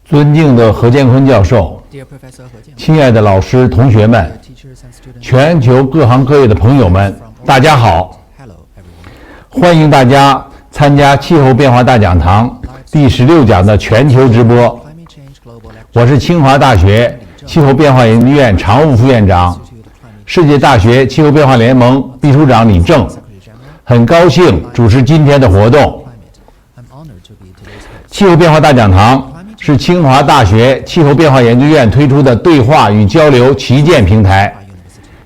尊敬的何建坤教授，亲爱的老师、同学们，全球各行各业的朋友们，大家好！欢迎大家参加气候变化大讲堂第16讲的全球直播。我是清华大学气候变化研究院常务副院长、世界大学气候变化联盟秘书长李正，很高兴主持今天的活动。气候变化大讲堂是清华大学气候变化研究院推出的对话与交流旗舰平台，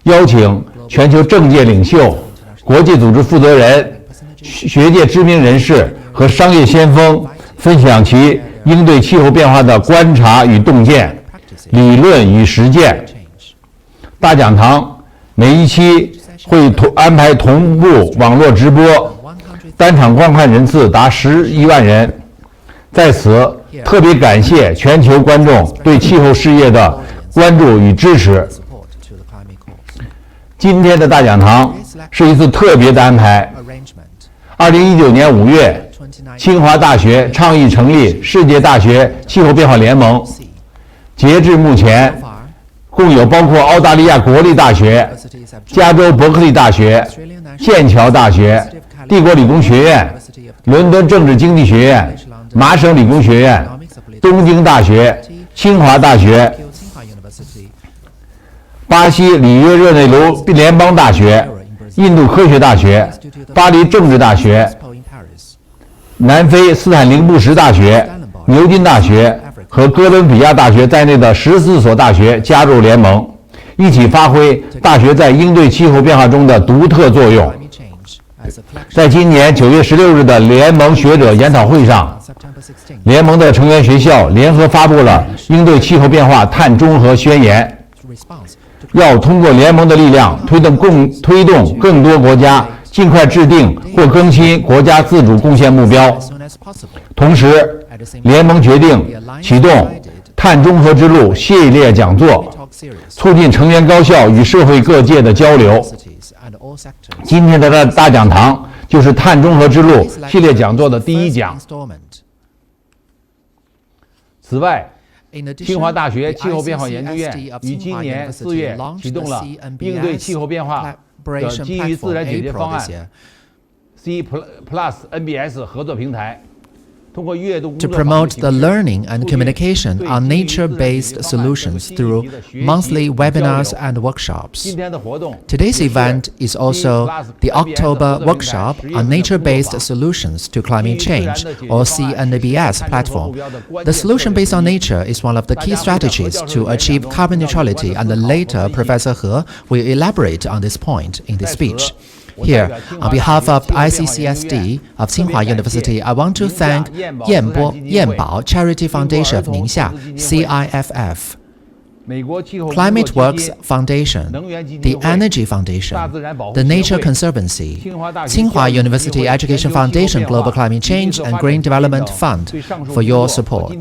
邀请全球政界领袖、国际组织负责人、学界知名人士和商业先锋分享其应对气候变化的观察与洞见、理论与实践。大讲堂每一期会安排同步网络直播，单场观看人次达11万人。在此特别感谢全球观众对气候事业的关注与支持。今天的大讲堂是一次特别的安排。2019年5月，清华大学倡议成立世界大学气候变化联盟。截至目前，共有包括澳大利亚国立大学、加州伯克利大学、剑桥大学、帝国理工学院、伦敦政治经济学院、麻省理工学院、东京大学、清华大学、巴西里约热内卢联邦大学、印度科学大学、巴黎政治大学、南非斯坦宁布什大学、牛津大学和哥伦比亚大学在内的14所大学加入联盟，一起发挥大学在应对气候变化中的独特作用。在今年9月16日的联盟学者研讨会上，联盟的成员学校联合发布了应对气候变化碳中和宣言，要通过联盟的力量推动更多国家尽快制定或更新国家自主贡献目标。同时，联盟决定启动碳中和之路系列讲座，促进成员高校与社会各界的交流。今天的大讲堂就是碳中和之路系列讲座的第1讲。此外，清华大学气候变化研究院于今年4月启动了应对气候变化的基于自然解决方案 C+NBS 合作平台。To promote the learning and communication on nature-based solutions through monthly webinars and workshops. Today's event is also the October workshop on nature-based solutions to climate change, or CNBS platform. The solution based on nature is one of the key strategies to achieve carbon neutrality, and later Professor HE will elaborate on this point in this speech. Here, on behalf of the ICCSD of Tsinghua University, I want to thank Yanbao Charity Foundation of Ningxia, CIFF, Climate Works Foundation, the Energy Foundation, the Nature Conservancy, Tsinghua University Education Foundation Global Climate Change and Green Development Fund for your support.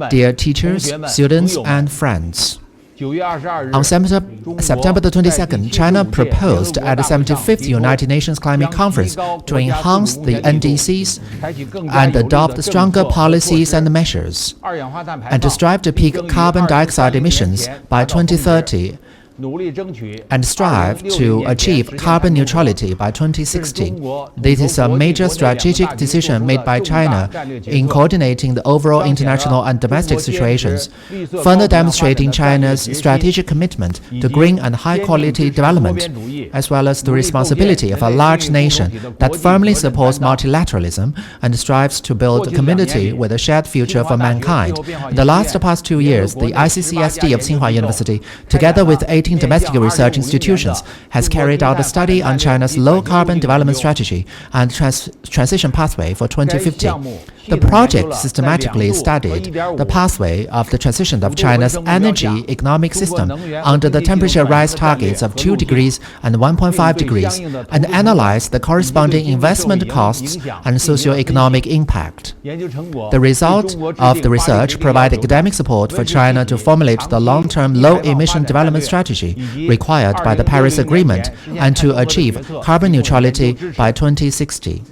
Dear teachers, students, and friends, on September the 22nd, China proposed at the 75th United Nations Climate Conference to enhance the NDCs and adopt stronger policies and measures, and to strive to peak carbon dioxide emissions by 2030 and strive to achieve carbon neutrality by 2060. This is a major strategic decision made by China in coordinating the overall international and domestic situations, further demonstrating China's strategic commitment to green and high-quality development, as well as the responsibility of a large nation that firmly supports multilateralism and strives to build a community with a shared future for mankind. In the past 2 years, the ICCSD of Tsinghua University, together with 18 domestic research institutions, has carried out a study on China's low-carbon development strategy and transition pathway for 2050. The project systematically studied the pathway of the transition of China's energy economic system under the temperature rise targets of 2 degrees and 1.5 degrees, and analyzed the corresponding investment costs and socio-economic impact. The result of the research provided academic support for China to formulate the long-term low-emission development strategy required by the Paris Agreement and to achieve carbon neutrality by 2060.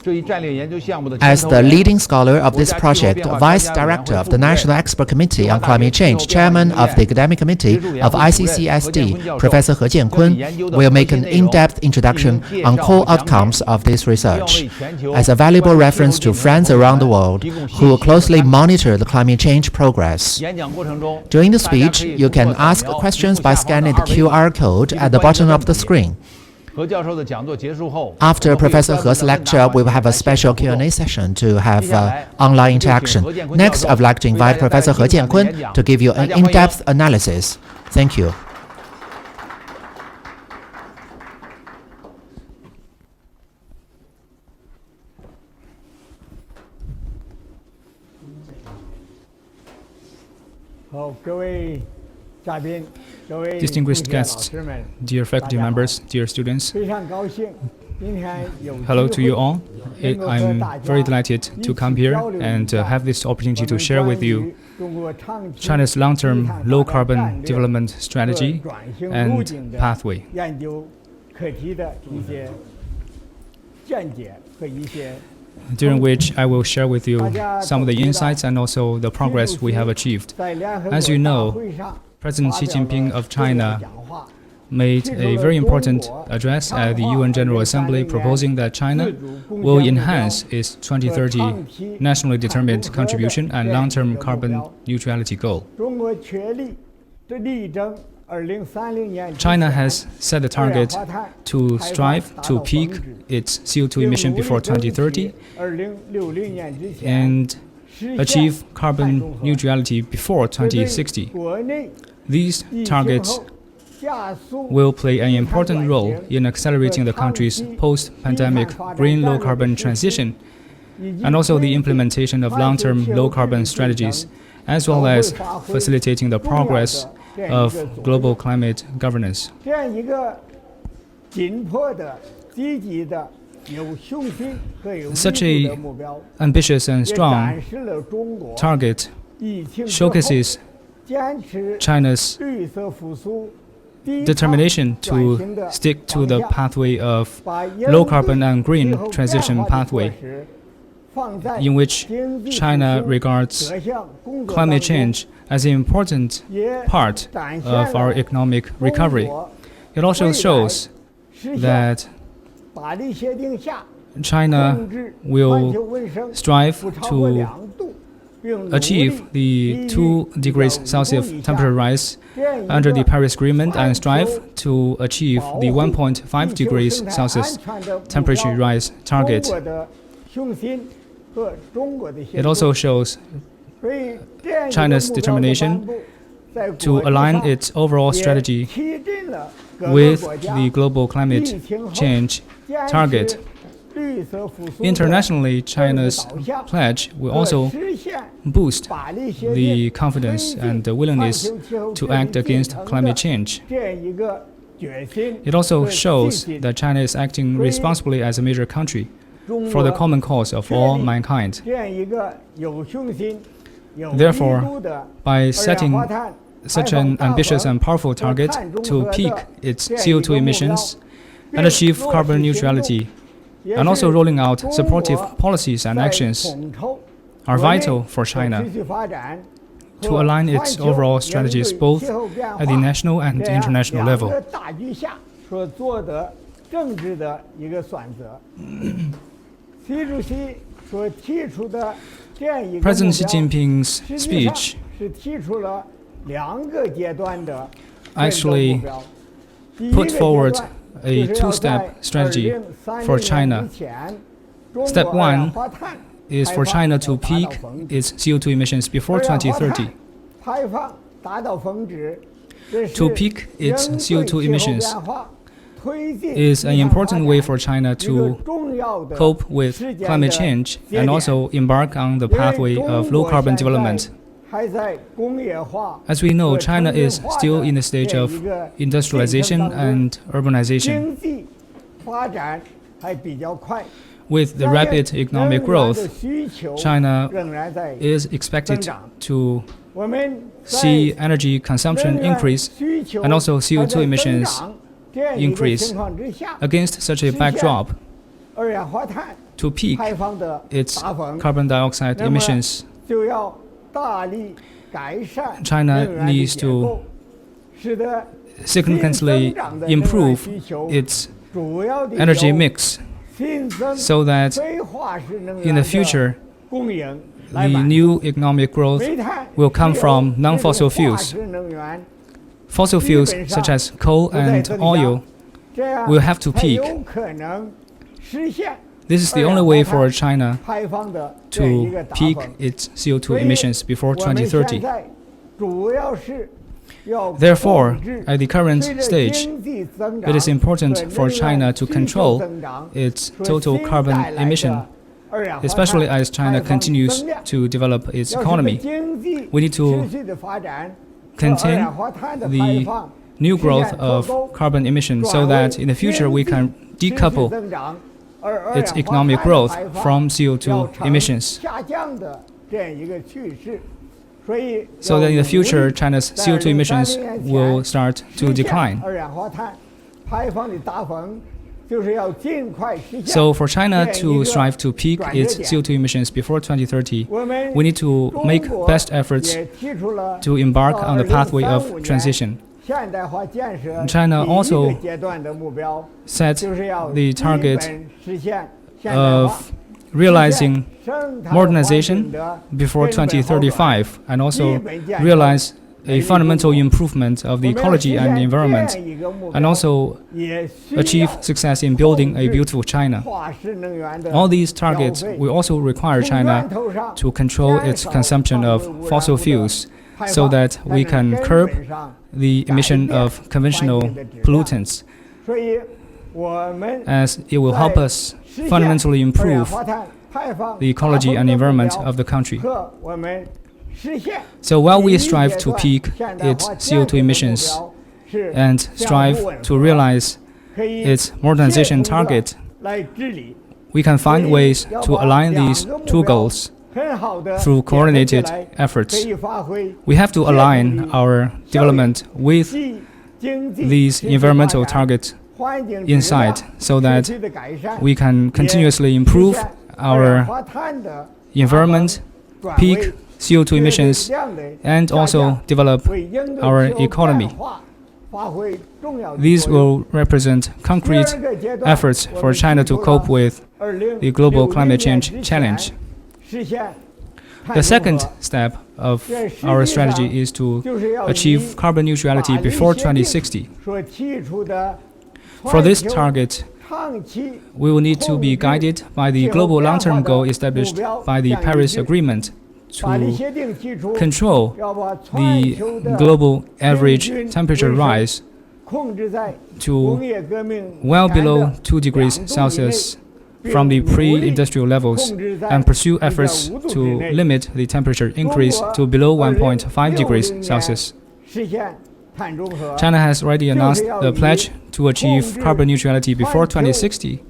As the leading scholar of this project, Vice Director of the National Expert Committee on Climate Change, Chairman of the Academic Committee of ICCSD, Professor HE Jian Kun, will make an in-depth introduction on core outcomes of this research, as a valuable reference to friends around the world who closely monitor the climate change progress. During the speech, you can ask questions by scanning the QR code at the bottom of the screen. After Professor He's lecture, we will have a special Q&A session to have online interaction. Next, I would like to invite Professor HE Jian Kun to give you an in-depth analysis. Thank you. Distinguished guests, dear faculty members, dear students, hello to you all. I'm very delighted to come here and have this opportunity to share with you China's long-term low-carbon development strategy and pathway, during which I will share with you some of the insights and also the progress we have achieved. As you know, President Xi Jinping of China made a very important address at the UN General Assembly proposing that China will enhance its 2030 nationally determined contribution and long-term carbon neutrality goal. China has set a target to strive to peak its CO2 emission before 2030 and achieve carbon neutrality before 2060. These targets will play an important role in accelerating the country's post-pandemic green low-carbon transition and also the implementation of long-term low-carbon strategies, as well as facilitating the progress of global climate governance. Such an ambitious and strong target showcases China's determination to stick to the pathway of low-carbon and green transition pathway, in which China regards climate change as an important part of our economic recovery. It also shows that China will strive to achieve the 2 degrees Celsius temperature rise under the Paris Agreement and strive to achieve the 1.5 degrees Celsius temperature rise target. It also shows China's determination to align its overall strategy with the global climate change target. Internationally, China's pledge will also boost the confidence and the willingness to act against climate change. It also shows that China is acting responsibly as a major country for the common cause of all mankind. Therefore, by setting such an ambitious and powerful target to peak its CO2 emissions and achieve carbon neutrality, and also rolling out supportive policies and actions are vital for China to align its overall strategies both at the national and international level. President Xi Jinping's speech actually put forward a 2-step strategy for China. Step 1 is for China to peak its CO2 emissions before 2030. To peak its CO2 emissions is an important way for China to cope with climate change and also embark on the pathway of low-carbon development. As we know, China is still in the stage of industrialization and urbanization. With the rapid economic growth, China is expected to see energy consumption increase and also CO2 emissions increase. Against such a backdrop, to peak its carbon dioxide emissions, China needs to significantly improve its energy mix so that in the future, the new economic growth will come from non-fossil fuels. Fossil fuels such as coal and oil will have to peak. This is the only way for China to peak its CO2 emissions before 2030. Therefore, at the current stage, it is important for China to control its total carbon emission, especially as China continues to develop its economy. We need to contain the new growth of carbon emissions so that in the future we can decouple its economic growth from CO2 emissions. So that in the future, China's CO2 emissions will start to decline. So for China to strive to peak its CO2 emissions before 2030, we need to make best efforts to embark on the pathway of transition. China also set the target of realizing modernization before 2035 and also realize a fundamental improvement of the ecology and environment, and also achieve success in building a beautiful China. All these targets will also require China to control its consumption of fossil fuels so that we can curb the emission of conventional pollutants, as it will help us fundamentally improve the ecology and environment of the country. So while we strive to peak its CO2 emissions and strive to realize its modernization target, we can find ways to align these two goals through coordinated efforts. We have to align our development with these environmental targets inside so that we can continuously improve our environment, peak CO2 emissions, and also develop our economy. These will represent concrete efforts for China to cope with the global climate change challenge. The second step of our strategy is to achieve carbon neutrality before 2060. For this target, we will need to be guided by the global long-term goal established by the Paris Agreement to control the global average temperature rise to well below 2 degrees Celsius from the pre-industrial levels and pursue efforts to limit the temperature increase to below 1.5 degrees Celsius. China has already announced the pledge to achieve carbon neutrality before 2060.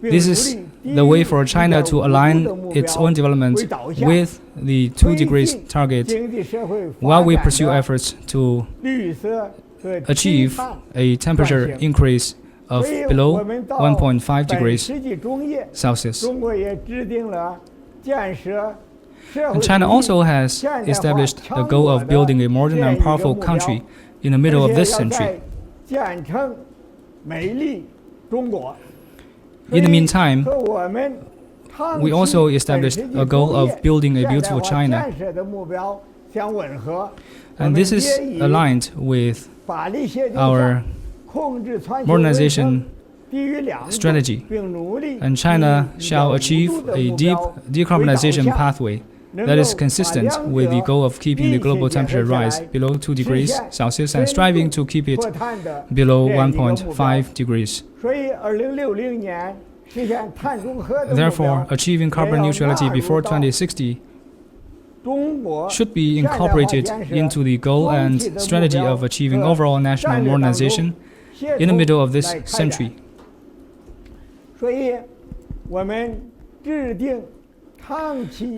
This is the way for China to align its own development with the 2 degrees target while we pursue efforts to achieve a temperature increase of below 1.5 degrees Celsius. And China also has established the goal of building a modern and powerful country in the middle of this century. In the meantime, we also established a goal of building a beautiful China. And this is aligned with our modernization strategy. And China shall achieve a deep decarbonization pathway that is consistent with the goal of keeping the global temperature rise below 2 degrees Celsius and striving to keep it below 1.5 degrees. Therefore, achieving carbon neutrality before 2060 should be incorporated into the goal and strategy of achieving overall national modernization in the middle of this century.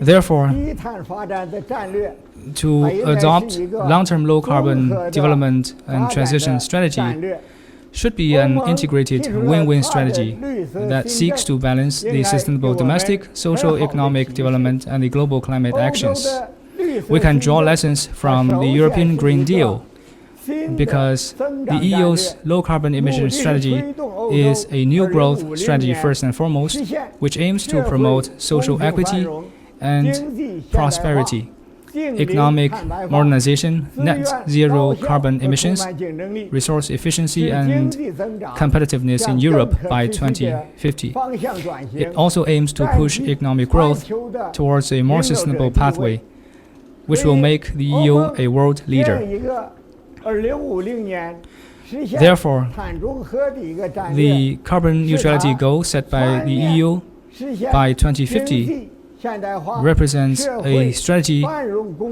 Therefore, to adopt long-term low-carbon development and transition strategy should be an integrated win-win strategy that seeks to balance the sustainable domestic, social, economic development and the global climate actions. We can draw lessons from the European Green Deal because the EU's low-carbon emission strategy is a new growth strategy first and foremost, which aims to promote social equity and prosperity, economic modernization, net zero carbon emissions, resource efficiency and competitiveness in Europe by 2050. It also aims to push economic growth towards a more sustainable pathway, which will make the EU a world leader. Therefore, the carbon neutrality goal set by the EU by 2050 represents a strategy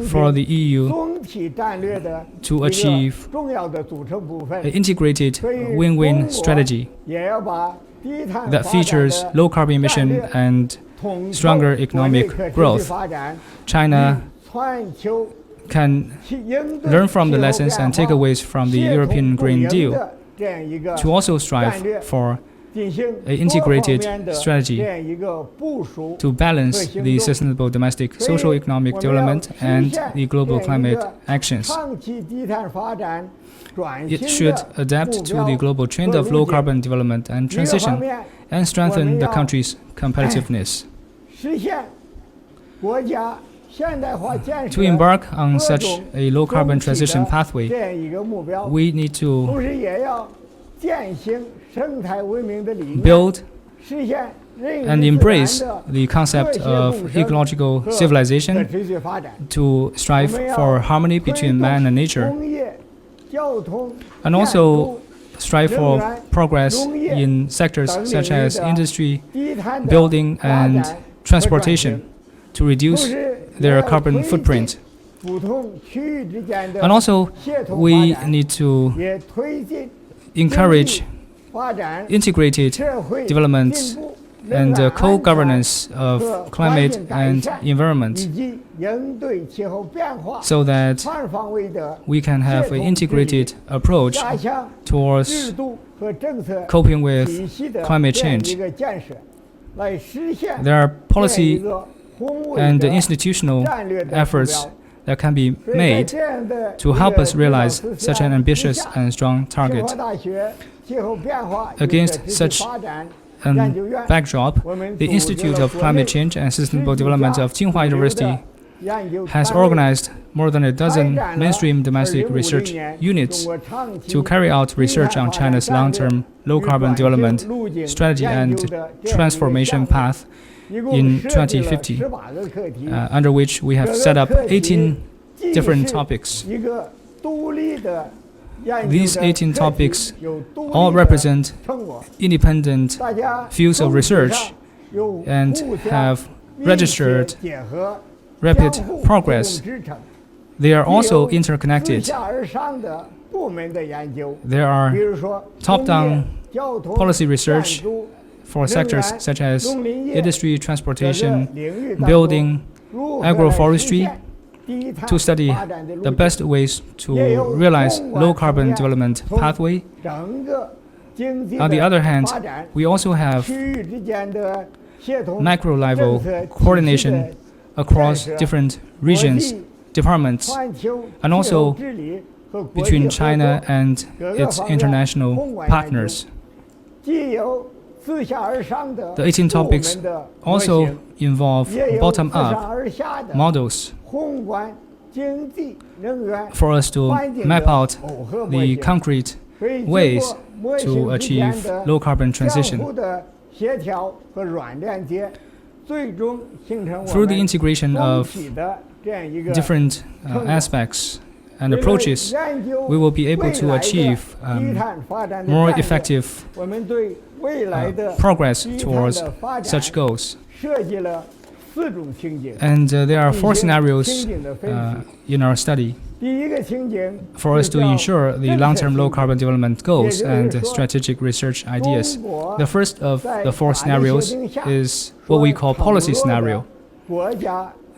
for the EU to achieve an integrated win-win strategy that features low carbon emission and stronger economic growth. China can learn from the lessons and takeaways from the European Green Deal to also strive for an integrated strategy to balance the sustainable domestic social economic development and the global climate actions. It should adapt to the global trend of low carbon development and transition and strengthen the country's competitiveness. To embark on such a low carbon transition pathway, we need to build and embrace the concept of ecological civilization to strive for harmony between man and nature, and also strive for progress in sectors such as industry, building, and transportation to reduce their carbon footprint. And also, we need to encourage integrated development and co-governance of climate and environment so that we can have an integrated approach towards coping with climate change. There are policy and institutional efforts that can be made to help us realize such an ambitious and strong target. Against such a backdrop, the Institute of Climate Change and Sustainable Development of Tsinghua University has organized more than a dozen mainstream domestic research units to carry out research on China's long-term low-carbon development strategy and transformation path in 2050, under which we have set up 18 different topics. These 18 topics all represent independent fields of research and have registered rapid progress. They are also interconnected. There are top-down policy research for sectors such as industry, transportation, building, agroforestry, to study the best ways to realize low-carbon development pathway. On the other hand, we also have macro-level coordination across different regions, departments, and also between China and its international partners. The 18 topics also involve bottom-up models for us to map out the concrete ways to achieve low-carbon transition. Through the integration of different aspects and approaches, we will be able to achieve more effective progress towards such goals. And there are 4 scenarios in our study for us to ensure the long-term low-carbon development goals and strategic research ideas. The first of the 4 scenarios is what we call policy scenario.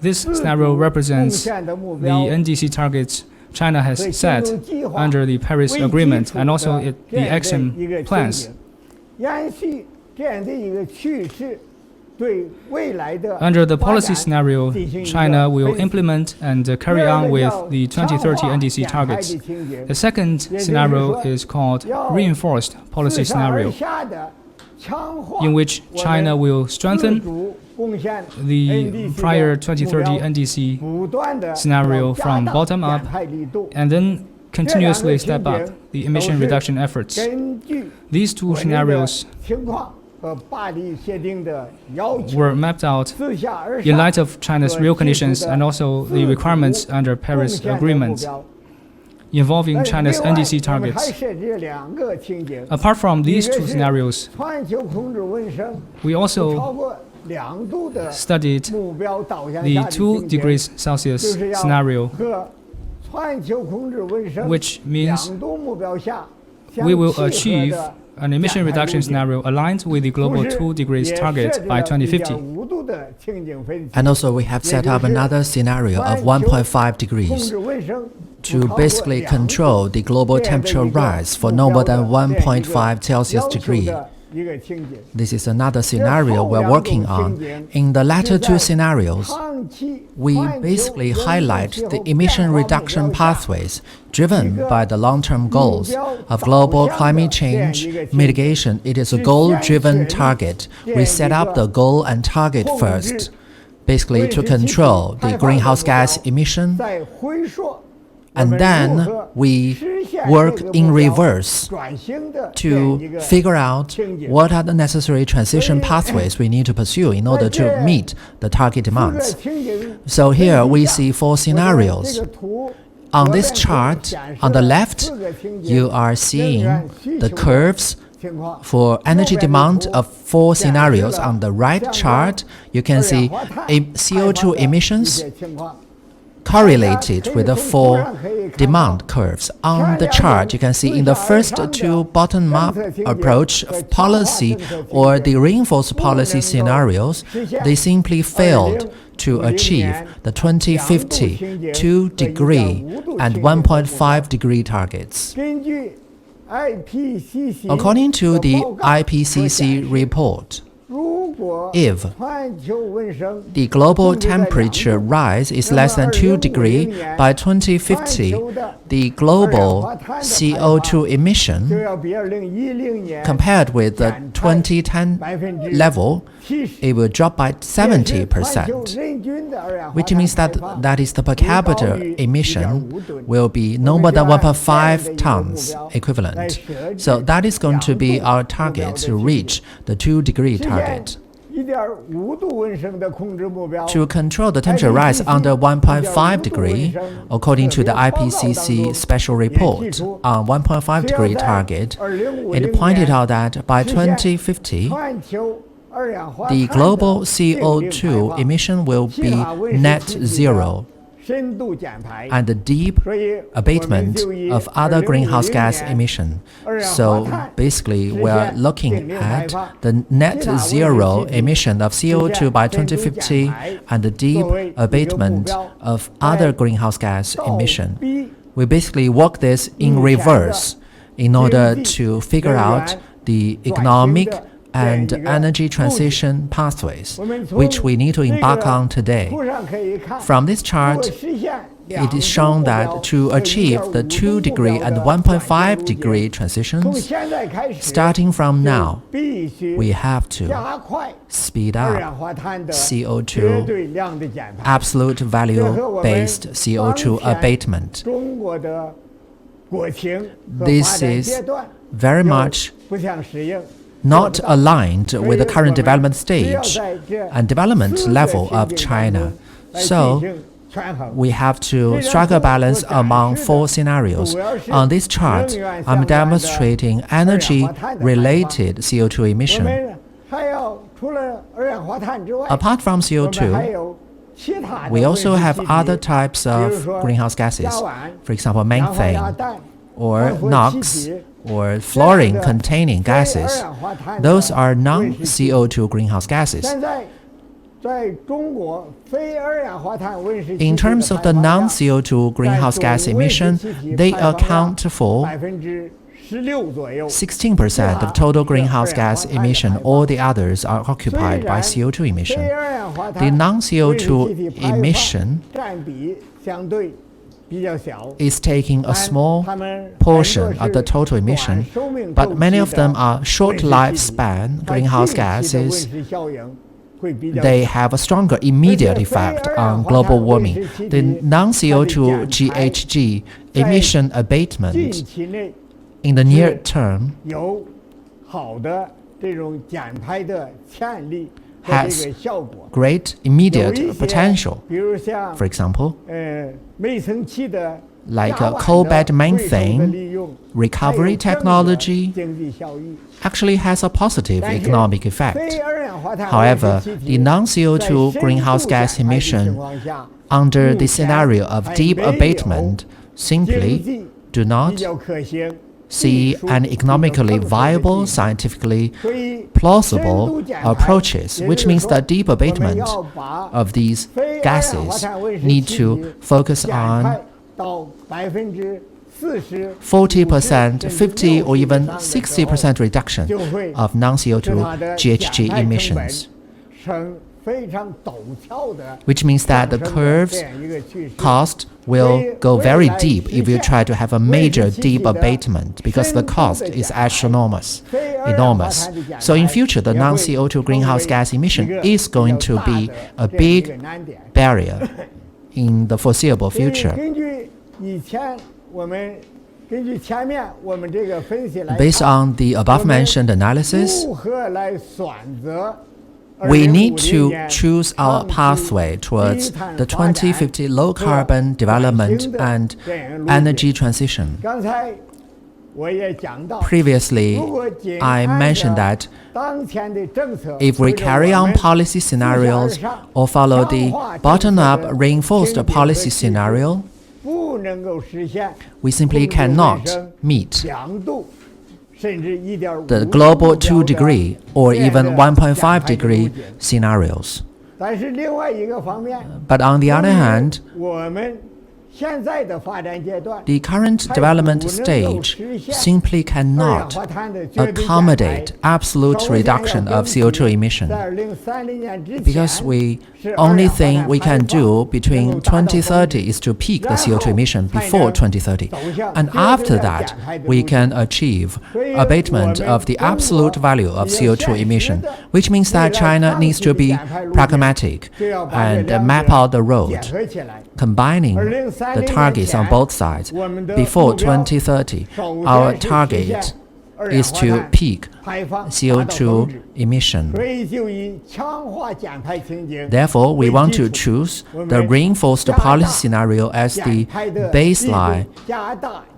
This scenario represents the NDC targets China has set under the Paris Agreement and also the action plans. Under the policy scenario, China will implement and carry on with the 2030 NDC targets. The second scenario is called reinforced policy scenario, in which China will strengthen the prior 2030 NDC scenario from bottom up and then continuously step up the emission reduction efforts. These two scenarios were mapped out in light of China's real conditions and also the requirements under Paris Agreement involving China's NDC targets. Apart from these two scenarios, we also studied the 2 degrees Celsius scenario, which means we will achieve an emission reduction scenario aligned with the global 2 degrees target by 2050. And also we have set up another scenario of 1.5 degrees to basically control the global temperature rise for no more than 1.5 Celsius degree. This is another scenario we're working on. In the latter two scenarios, we basically highlight the emission reduction pathways driven by the long-term goals of global climate change mitigation. It is a goal-driven target. We set up the goal and target first, basically to control the greenhouse gas emission, and then we work in reverse to figure out what are the necessary transition pathways we need to pursue in order to meet the target demands. So here we see 4 scenarios. On this chart, on the left, you are seeing the curves for energy demand of 4 scenarios. On the right chart, you can see CO2 emissions correlated with the 4 demand curves. On the chart, you can see in the first 2 bottom-up approach of policy or the reinforced policy scenarios, they simply failed to achieve the 2050 2-degree and 1.5-degree targets. According to the IPCC report, if the global temperature rise is less than 2 degrees by 2050, the global CO2 emission compared with the 2010 level, it will drop by 70%, which means that is the per capita emission will be no more than 1.5 tons equivalent. So that is going to be our target to reach the 2-degree target. To control the temperature rise under 1.5 degree, according to the IPCC special report on 1.5 degree target, it pointed out that by 2050, the global CO2 emission will be net zero, and the deep abatement of other greenhouse gas emission. So basically, we're looking at the net zero emission of CO2 by 2050 and the deep abatement of other greenhouse gas emission. We basically work this in reverse in order to figure out the economic and energy transition pathways, which we need to embark on today. From this chart, it is shown that to achieve the 2-degree and 1.5 degree transitions, starting from now, we have to speed up CO2 absolute value-based CO2 abatement. This is very much not aligned with the current development stage and development level of China. So we have to strike a balance among 4 scenarios. On this chart, I'm demonstrating energy-related CO2 emission. Apart from CO2, we also have other types of greenhouse gases, for example, methane or NOx, or fluorine-containing gases. Those are non-CO2 greenhouse gases. In terms of the non-CO2 greenhouse gas emission, they account for 16% of total greenhouse gas emission. All the others are occupied by CO2 emission. The non-CO2 emission is taking a small portion of the total emission, but many of them are short lifespan greenhouse gases. They have a stronger immediate effect on global warming. The non-CO2 GHG emission abatement in the near term has great immediate potential. For example, like coal bed methane recovery technology actually has a positive economic effect. However, the non-CO2 greenhouse gas emission under the scenario of deep abatement simply do not see an economically viable, scientifically plausible approaches, which means that deep abatement of these gases need to focus on 40%, 50 or even 60% reduction of non-CO2 GHG emissions, which means that the curve's cost will go very deep if you try to have a major deep abatement, because the cost is enormous. So in future, the non-CO2 greenhouse gas emission is going to be a big barrier in the foreseeable future. Based on the above-mentioned analysis, we need to choose our pathway towards the 2050 low-carbon development and energy transition. Previously, I mentioned that if we carry on policy scenarios or follow the bottom-up reinforced policy scenario, we simply cannot meet the global 2-degree or even 1.5-degree scenarios. But on the other hand, the current development stage simply cannot accommodate absolute reduction of CO2 emission, because the only thing we can do between 2030 is to peak the CO2 emission before 2030. And after that, we can achieve abatement of the absolute value of CO2 emission, which means that China needs to be pragmatic and map out the road, combining the targets on both sides. Before 2030, our target is to peak CO2 emission. Therefore, we want to choose the reinforced policy scenario as the baseline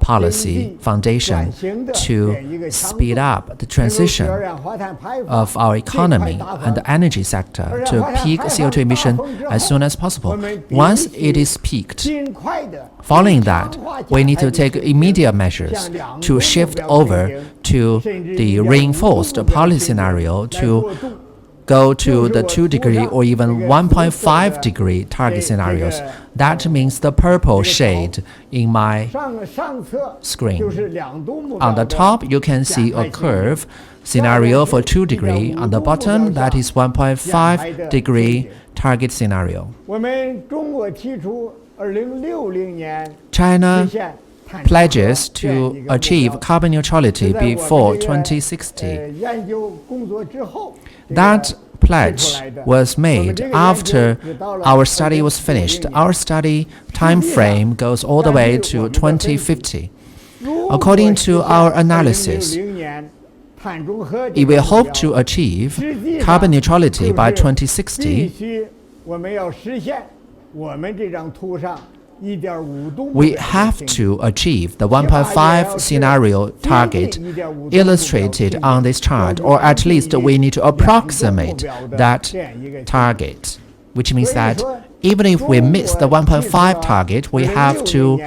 policy foundation to speed up the transition of our economy and the energy sector to peak CO2 emission as soon as possible. Once it is peaked, following that, we need to take immediate measures to shift over to the reinforced policy scenario to go to the 2-degree or even 1.5-degree target scenarios. That means the purple shade in my screen. On the top, you can see a curve scenario for 2-degree. On the bottom, that is 1.5-degree target scenario. China pledges to achieve carbon neutrality before 2060. That pledge was made after our study was finished. Our study time frame goes all the way to 2050. According to our analysis, if we hope to achieve carbon neutrality by 2060, we have to achieve the 1.5 scenario target illustrated on this chart, or at least we need to approximate that target, which means that even if we miss the 1.5 target, we have to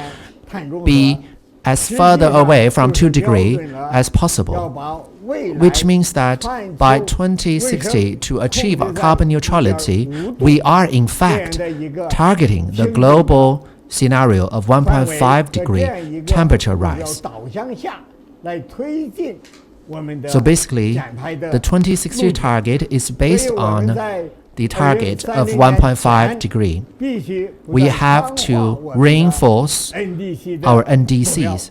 be as further away from 2-degree as possible. which means that by 2060, to achieve carbon neutrality, we are in fact targeting the global scenario of 1.5 degree temperature rise. So basically, the 2060 target is based on the target of 1.5 degree. We have to reinforce our NDCs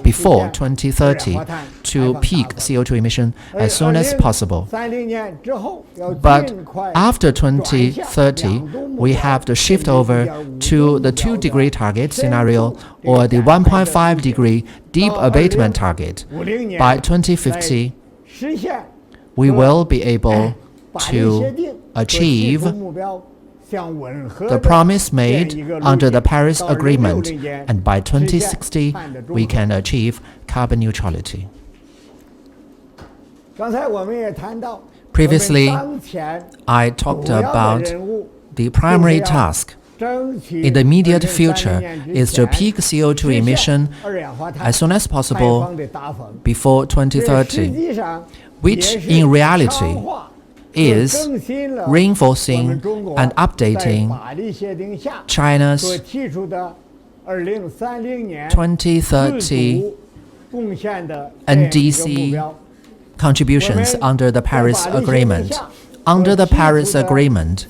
before 2030 to peak CO2 emission as soon as possible. But after 2030, we have to shift over to the 2 degree target scenario or the 1.5 degree deep abatement target. By 2050, we will be able to achieve the promise made under the Paris Agreement, and by 2060, we can achieve carbon neutrality. Previously, I talked about the primary task in the immediate future is to peak CO2 emission as soon as possible before 2030, which in reality is reinforcing and updating China's 2030 NDC contributions under the Paris Agreement. Under the Paris Agreement,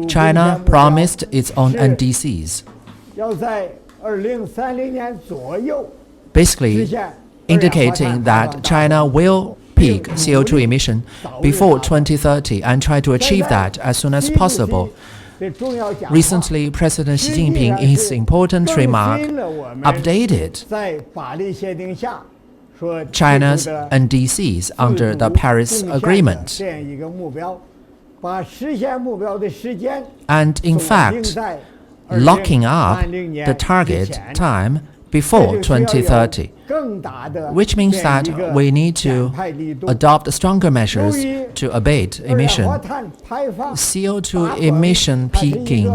China promised its own NDCs, basically indicating that China will peak CO2 emission before 2030 and try to achieve that as soon as possible. Recently, President Xi Jinping, in his important remark, updated China's NDCs under the Paris Agreement. And in fact, locking up the target time before 2030, which means that we need to adopt stronger measures to abate emission. CO2 emission peaking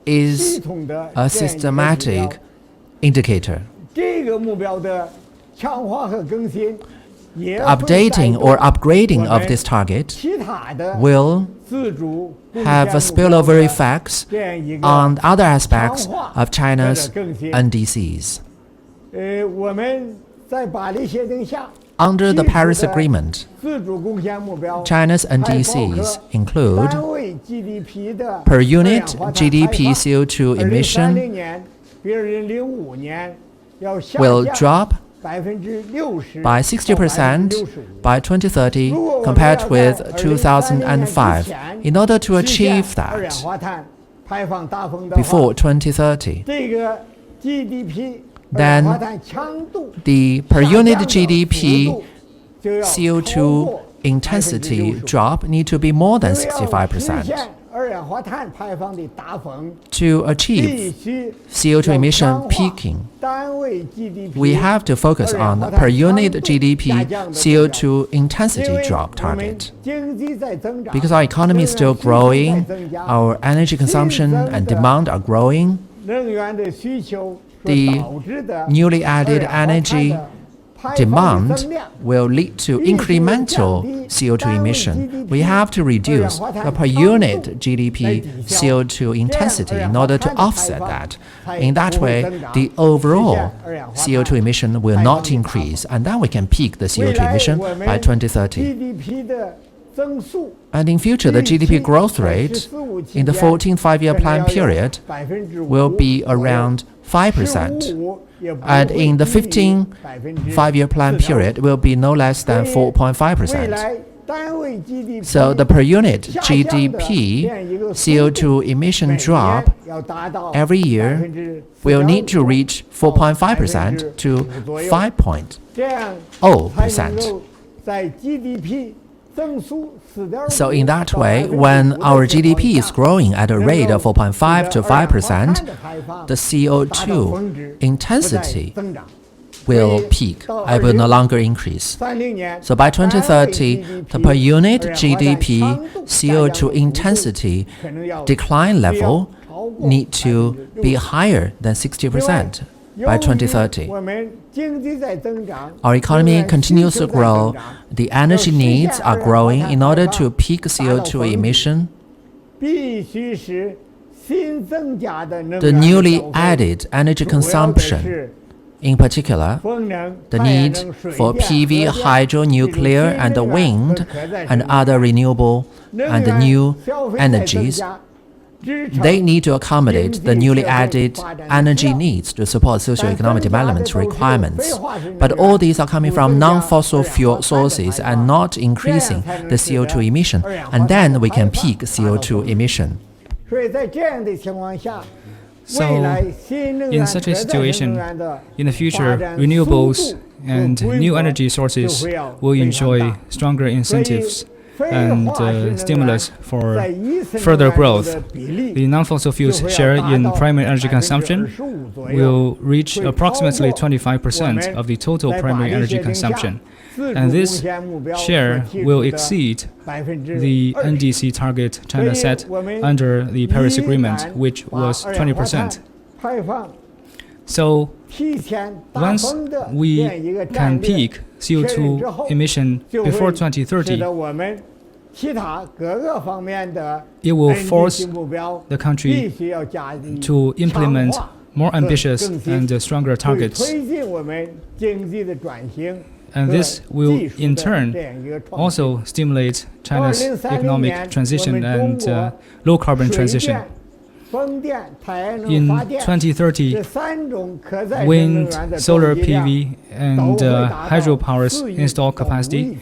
is a systematic indicator. Updating or upgrading of this target will have spillover effects on other aspects of China's NDCs. Under the Paris Agreement, China's NDCs include per unit GDP CO2 emission will drop by 60% by 2030 compared with 2005. In order to achieve that before 2030, then the per unit GDP CO2 intensity drop need to be more than 65%. To achieve CO2 emission peaking, we have to focus on the per unit GDP CO2 intensity drop target. Because our economy is still growing, our energy consumption and demand are growing, the newly added energy demand will lead to incremental CO2 emission. We have to reduce the per unit GDP CO2 intensity in order to offset that. In that way, the overall CO2 emission will not increase, and then we can peak the CO2 emission by 2030. And in future, the GDP growth rate in the 14th five-year plan period will be around 5%. And in the 15th five-year plan period will be no less than 4.5%. So the per unit GDP CO2 emission drop every year will need to reach 4.5% to 5.0%. So in that way, when our GDP is growing at a rate of 4.5 to 5%, the CO2 intensity will peak and will no longer increase. So by 2030, the per unit GDP CO2 intensity decline level need to be higher than 60%. by 2030. Our economy continues to grow. The energy needs are growing. In order to peak CO2 emission, the newly added energy consumption, in particular, the need for PV, hydro, nuclear, and wind, and other renewable and new energies, they need to accommodate the newly added energy needs to support socio-economic development requirements. But all these are coming from non-fossil fuel sources and not increasing the CO2 emission, and then we can peak CO2 emission. So, in such a situation, in the future, renewables and new energy sources will enjoy stronger incentives and stimulus for further growth. The non-fossil fuels share in primary energy consumption will reach approximately 25% of the total primary energy consumption. And this share will exceed the NDC target China set under the Paris Agreement, which was 20%. So, once we can peak CO2 emission before 2030, it will force the country to implement more ambitious and stronger targets. And this will, in turn, also stimulate China's economic transition and low-carbon transition. In 2030, wind, solar PV, and hydropower's installed capacity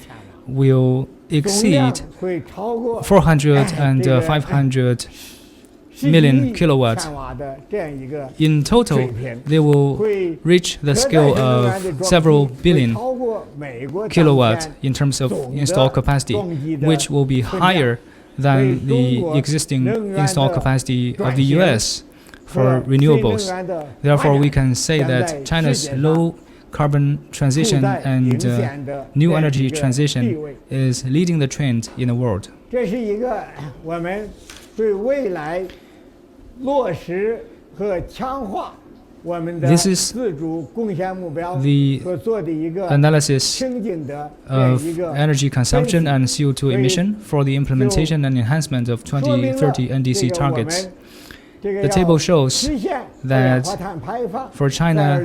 will exceed 400 and 500 million kilowatts. In total, they will reach the scale of several billion kilowatts in terms of installed capacity, which will be higher than the existing installed capacity of the US for renewables. Therefore, we can say that China's low-carbon transition and new energy transition is leading the trend in the world. This is the analysis of energy consumption and CO2 emission for the implementation and enhancement of 2030 NDC targets. The table shows that for China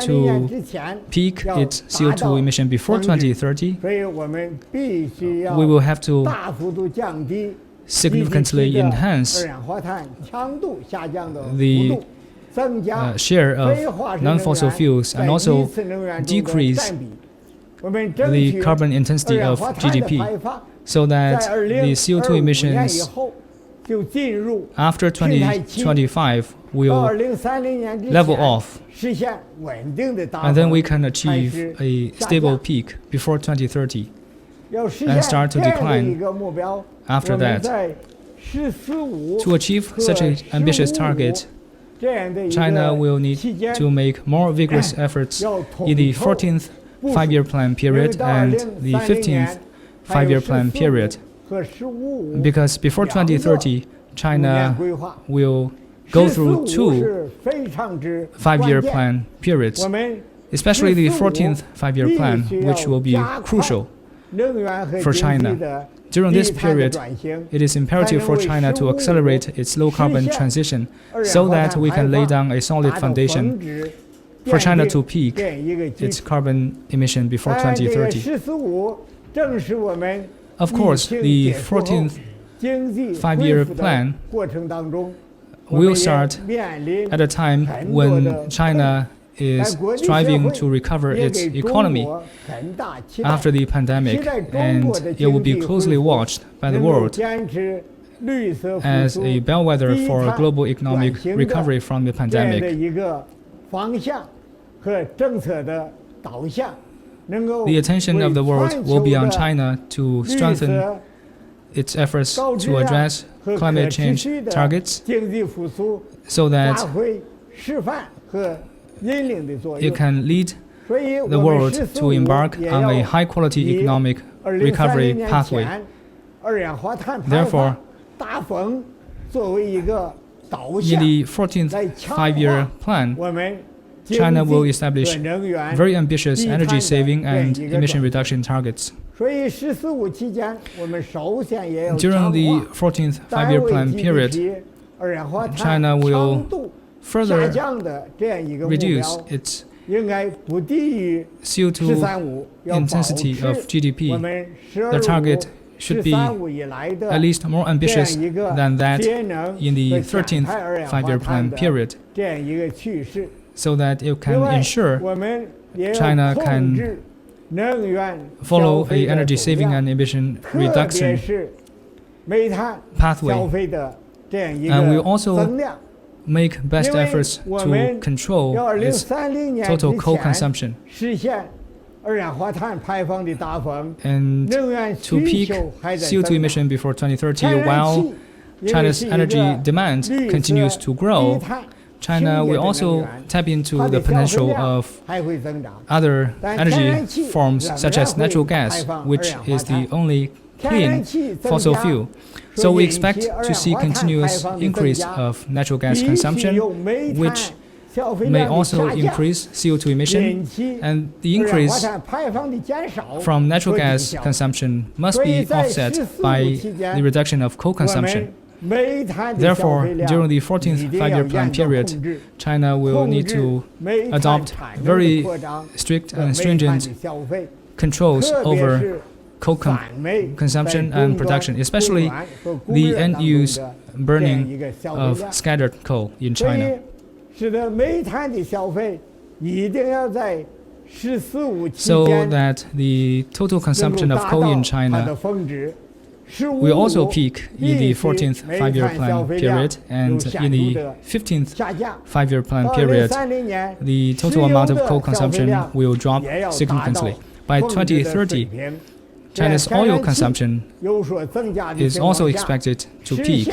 to peak its CO2 emission before 2030, we will have to significantly enhance the share of non-fossil fuels and also decrease the carbon intensity of GDP so that the CO2 emissions after 2025 will level off, and then we can achieve a stable peak before 2030 and start to decline after that. To achieve such an ambitious target, China will need to make more vigorous efforts in the 14th five-year plan period and the 15th five-year plan period. Because before 2030, China will go through two five-year plan periods, especially the 14th five-year plan, which will be crucial for China. During this period, it is imperative for China to accelerate its low-carbon transition so that we can lay down a solid foundation for China to peak its carbon emission before 2030. Of course, the 14th five-year plan will start at a time when China is striving to recover its economy after the pandemic, and it will be closely watched by the world as a bellwether for global economic recovery from the pandemic. The attention of the world will be on China to strengthen its efforts to address climate change targets so that it can lead the world to embark on a high-quality economic recovery pathway. Therefore, in the 14th five-year plan, China will establish very ambitious energy saving and emission reduction targets. During the 14th five-year plan period, China will further reduce its CO2 intensity of GDP. The target should be at least more ambitious than that in the 13th five-year plan period, so that it can ensure China can follow an energy saving and emission reduction pathway. And we also make best efforts to control its total coal consumption and to peak CO2 emission before 2030. While China's energy demand continues to grow, China will also tap into the potential of other energy forms such as natural gas, which is the only clean fossil fuel. So we expect to see continuous increase of natural gas consumption, which may also increase CO2 emission, and the increase from natural gas consumption must be offset by the reduction of coal consumption. Therefore, during the 14th five-year plan period, China will need to adopt very strict and stringent controls over coal consumption and production, especially the end-use burning of scattered coal in China. So that the total consumption of coal in China will also peak in the 14th five-year plan period, and in the 15th five-year plan period, the total amount of coal consumption will drop significantly. By 2030, China's oil consumption is also expected to peak.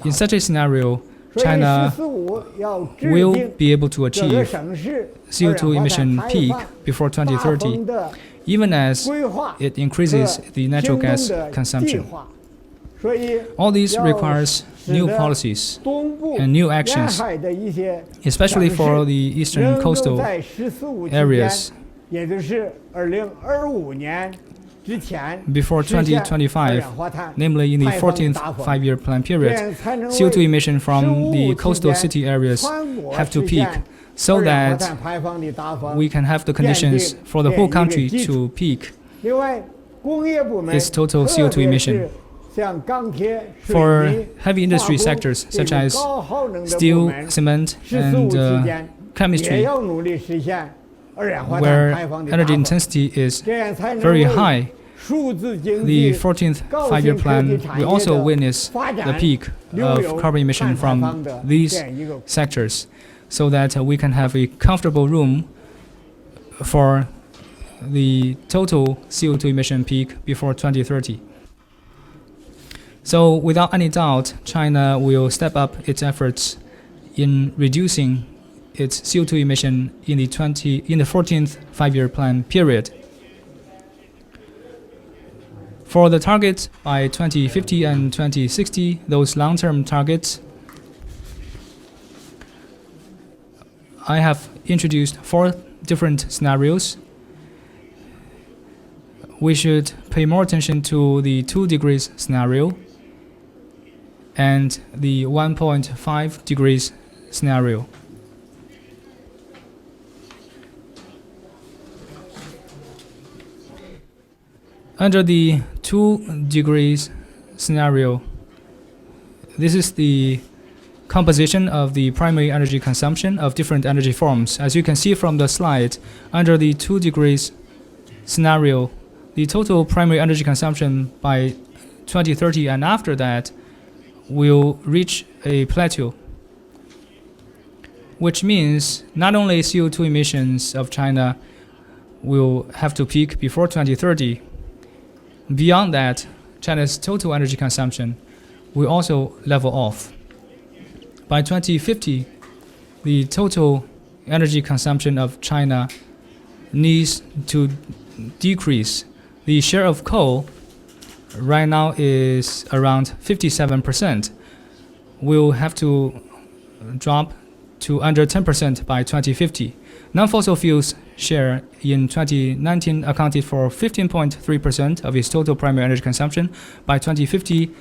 In such a scenario, China will be able to achieve CO2 emission peak before 2030, even as it increases the natural gas consumption. All these requires new policies and new actions, especially for the eastern coastal areas. Before 2025, namely in the 14th five-year plan period, CO2 emission from the coastal city areas have to peak, so that we can have the conditions for the whole country to peak its total CO2 emission. For heavy industry sectors such as steel, cement, and chemistry, where energy intensity is very high, the 14th five-year plan will also witness the peak of carbon emission from these sectors, so that we can have a comfortable room for the total CO2 emission peak before 2030. So without any doubt, China will step up its efforts in reducing its CO2 emission in the 14th five-year plan period. For the targets by 2050 and 2060, those long-term targets, I have introduced 4 different scenarios. We should pay more attention to the 2 degrees scenario and the 1.5 degrees scenario. Under the 2 degrees scenario, this is the composition of the primary energy consumption of different energy forms. As you can see from the slide, under the 2 degrees scenario, the total primary energy consumption by 2030 and after that will reach a plateau, which means not only CO2 emissions of China will have to peak before 2030, beyond that, China's total energy consumption will also level off. By 2050, the total energy consumption of China needs to decrease. The share of coal right now is around 57%. Will have to drop to under 10% by 2050. Non-fossil fuels share in 2019 accounted for 15.3% of its total primary energy consumption. By 2050,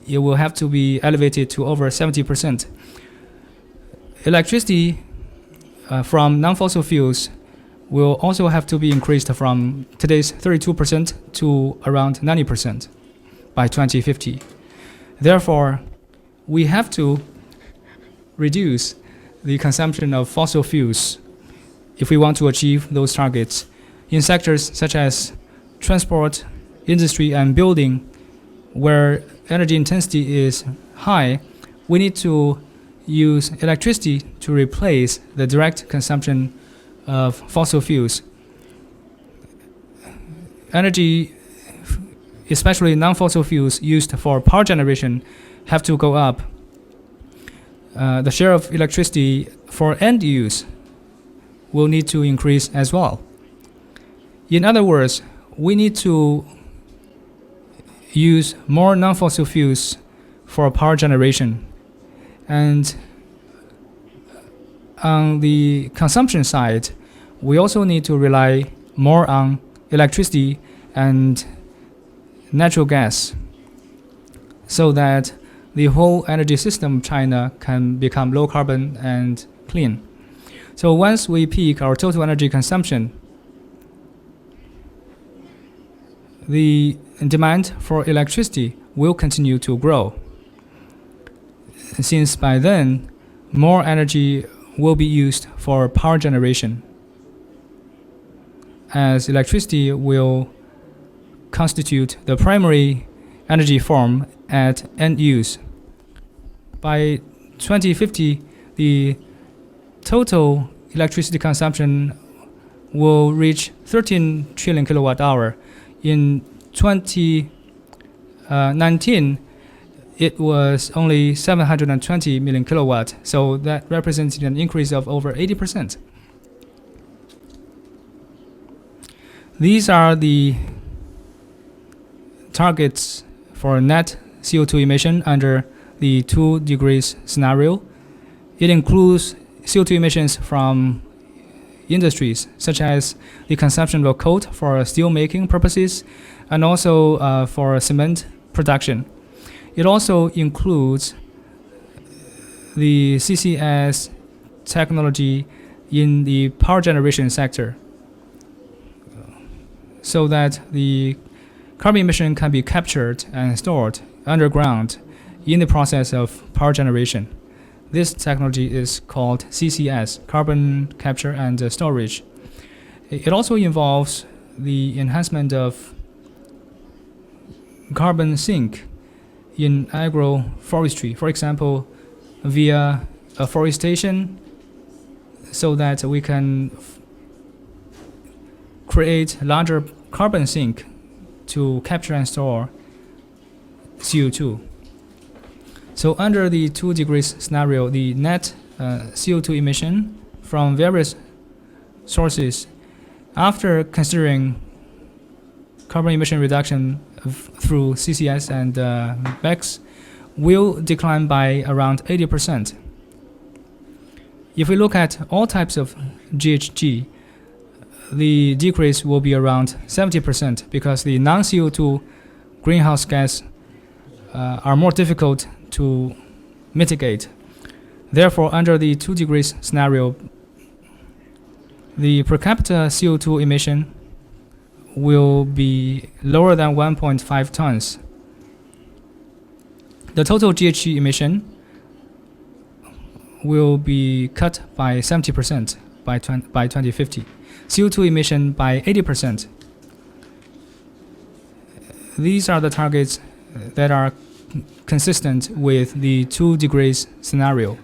it will have to be elevated to over 70%. Electricity from non-fossil fuels will also have to be increased from today's 32% to around 90% by 2050. Therefore, we have to reduce the consumption of fossil fuels if we want to achieve those targets. In sectors such as transport, industry, and building, where energy intensity is high, we need to use electricity to replace the direct consumption of fossil fuels. Energy, especially non-fossil fuels used for power generation, have to go up. The share of electricity for end use will need to increase as well. In other words, we need to use more non-fossil fuels for power generation. And on the consumption side, we also need to rely more on electricity and natural gas so that the whole energy system of China can become low carbon and clean. So once we peak our total energy consumption, the demand for electricity will continue to grow, since by then more energy will be used for power generation, as electricity will constitute the primary energy form at end use. By 2050, the total electricity consumption will reach 13 trillion kilowatt hour. In 2019, it was only 720 million kilowatt, so that represented an increase of over 80%. These are the targets for net CO2 emission under the 2 degrees scenario. It includes CO2 emissions from industries, such as the consumption of coal for steel making purposes, and also for cement production. It also includes the CCS technology in the power generation sector, so that the carbon emission can be captured and stored underground in the process of power generation. This technology is called CCS, carbon capture and storage. It also involves the enhancement of carbon sink in agroforestry, for example, via afforestation, so that we can create larger carbon sink to capture and store CO2. So under the 2 degrees scenario, the net CO2 emission from various sources, after considering carbon emission reduction through CCS and BECS, will decline by around 80%. If we look at all types of GHG, the decrease will be around 70%, because the non-CO2 greenhouse gas are more difficult to mitigate. Therefore, under the 2 degrees scenario, the per capita CO2 emission will be lower than 1.5 tons. The total GHG emission will be cut by 70% by 2050. CO2 emission by 80%. These are the targets that are consistent with the 2 degrees scenario.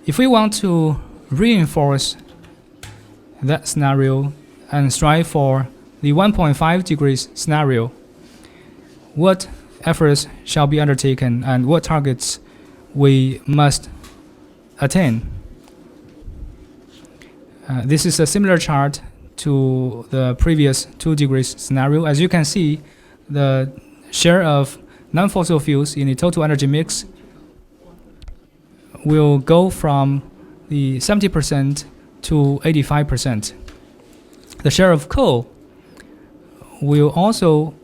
If we want to reinforce that scenario and strive for the 1.5 degrees scenario, what efforts shall be undertaken and what targets we must attain? This is a similar chart to the previous 2 degrees scenario. As you can see, the share of non-fossil fuels in the total energy mix will go from the 70% to 85%. The share of coal will also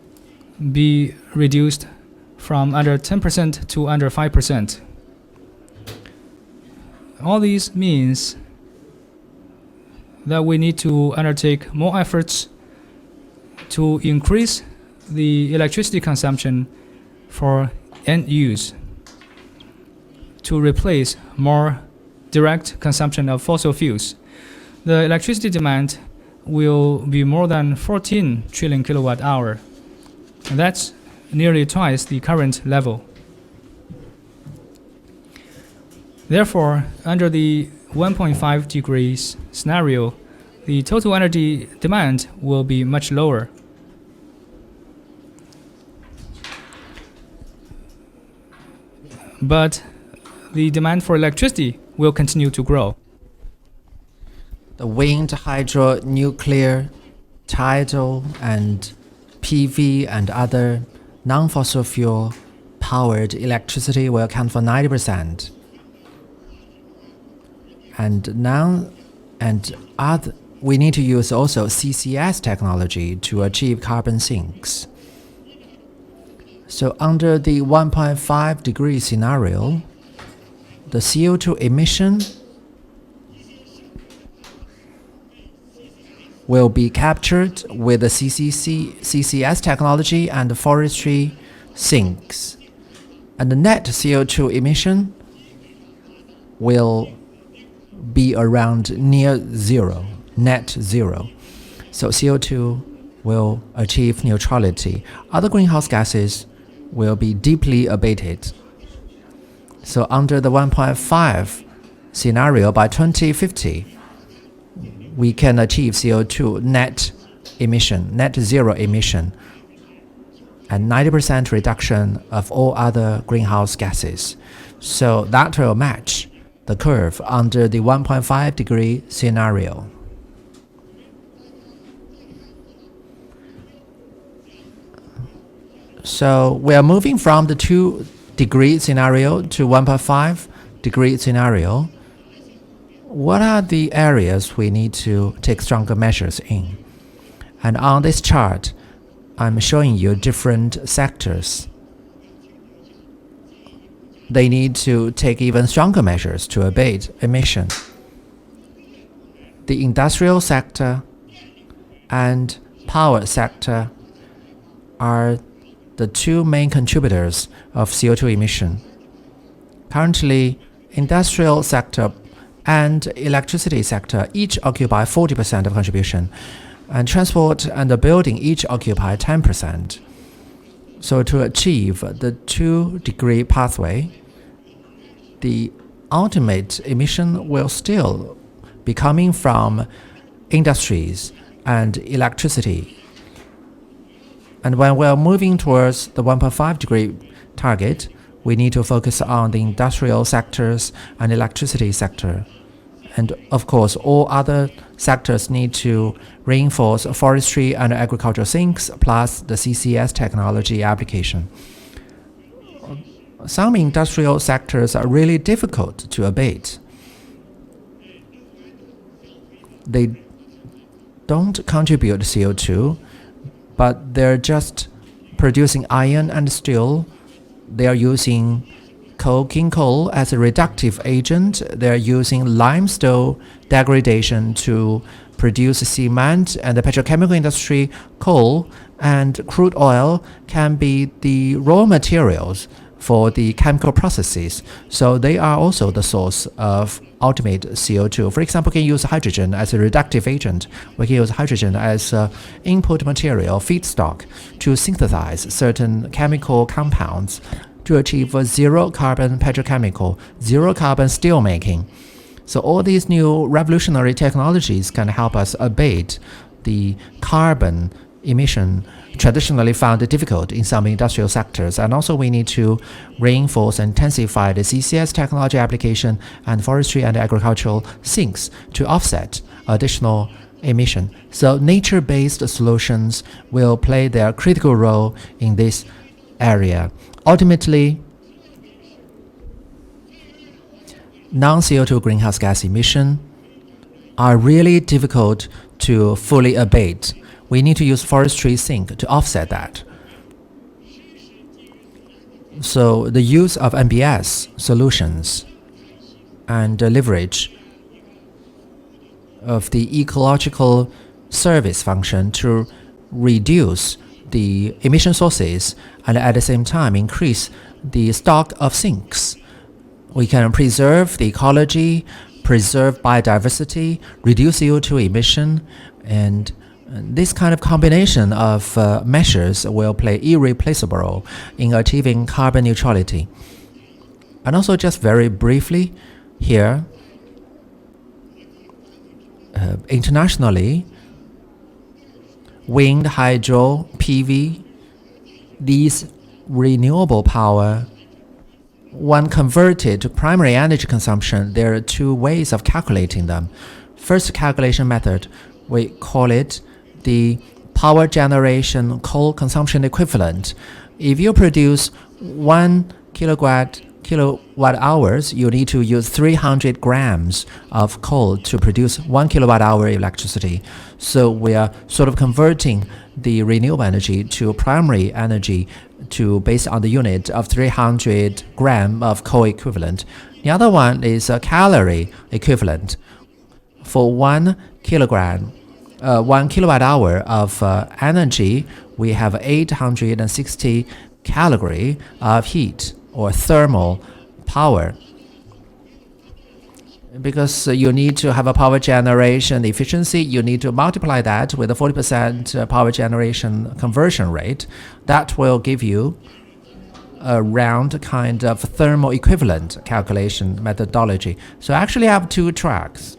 be reduced from under 10% to under 5%. All these means that we need to undertake more efforts to increase the electricity consumption for end use, to replace more direct consumption of fossil fuels. The electricity demand will be more than 14 trillion kilowatt hour. That's nearly twice the current level. Therefore, under the 1.5 degrees scenario, the total energy demand will be much lower. But the demand for electricity will continue to grow. The wind, hydro, nuclear, tidal, and PV and other non-fossil fuel powered electricity will account for 90%. We need to use also CCS technology to achieve carbon sinks. So under the 1.5 degree scenario, the CO2 emission will be captured with the CCS technology and forestry sinks. And the net CO2 emission will be around near zero, net zero. So CO2 will achieve neutrality. Other greenhouse gases will be deeply abated. So under the 1.5 scenario, by 2050, we can achieve CO2 net emission, net zero emission, and 90% reduction of all other greenhouse gases. So that will match the curve under the 1.5 degree scenario. So we are moving from the 2 degree scenario to 1.5 degree scenario. What are the areas we need to take stronger measures in? And on this chart, I'm showing you different sectors. They need to take even stronger measures to abate emission. The industrial sector and power sector are the 2 main contributors of CO2 emission. Currently, industrial sector and electricity sector each occupy 40% of contribution, and transport and the building each occupy 10%. So to achieve the 2 degree pathway, the ultimate emission will still be coming from industries and electricity. And when we're moving towards the 1.5 degree target, we need to focus on the industrial sectors and electricity sector. And of course, all other sectors need to reinforce forestry and agricultural sinks, plus the CCS technology application. Some industrial sectors are really difficult to abate. They don't contribute CO2, but they're just producing iron and steel. They are using coking coal as a reductive agent. They are using limestone degradation to produce cement, and the petrochemical industry, coal and crude oil can be the raw materials for the chemical processes. So they are also the source of ultimate CO2. For example, we can use hydrogen as a reductive agent. We can use hydrogen as an input material, feedstock, to synthesize certain chemical compounds to achieve a zero carbon petrochemical, zero carbon steel making. So all these new revolutionary technologies can help us abate the carbon emission traditionally found difficult in some industrial sectors. And also we need to reinforce and intensify the CCS technology application and forestry and agricultural sinks to offset additional emission. So nature-based solutions will play their critical role in this area. Ultimately, non-CO2 greenhouse gas emission are really difficult to fully abate. We need to use forestry sink to offset that. So the use of NBS solutions and the leverage of the ecological service function to reduce the emission sources and at the same time increase the stock of sinks. We can preserve the ecology, preserve biodiversity, reduce CO2 emission, and this kind of combination of measures will play irreplaceable role in achieving carbon neutrality. And also just very briefly here, internationally, wind, hydro, PV, these renewable power, when converted to primary energy consumption, there are two ways of calculating them. First calculation method, we call it the power generation coal consumption equivalent. If you produce 1 kilowatt hours, you need to use 300 grams of coal to produce 1 kilowatt hour electricity. So we are sort of converting the renewable energy to primary energy based on the unit of 300 gram of coal equivalent. The other one is a calorie equivalent. For 1 kilowatt hour of energy, we have 860 calories of heat or thermal power. Because you need to have a power generation efficiency, you need to multiply that with a 40% power generation conversion rate. That will give you a round kind of thermal equivalent calculation methodology. So I actually have two tracks.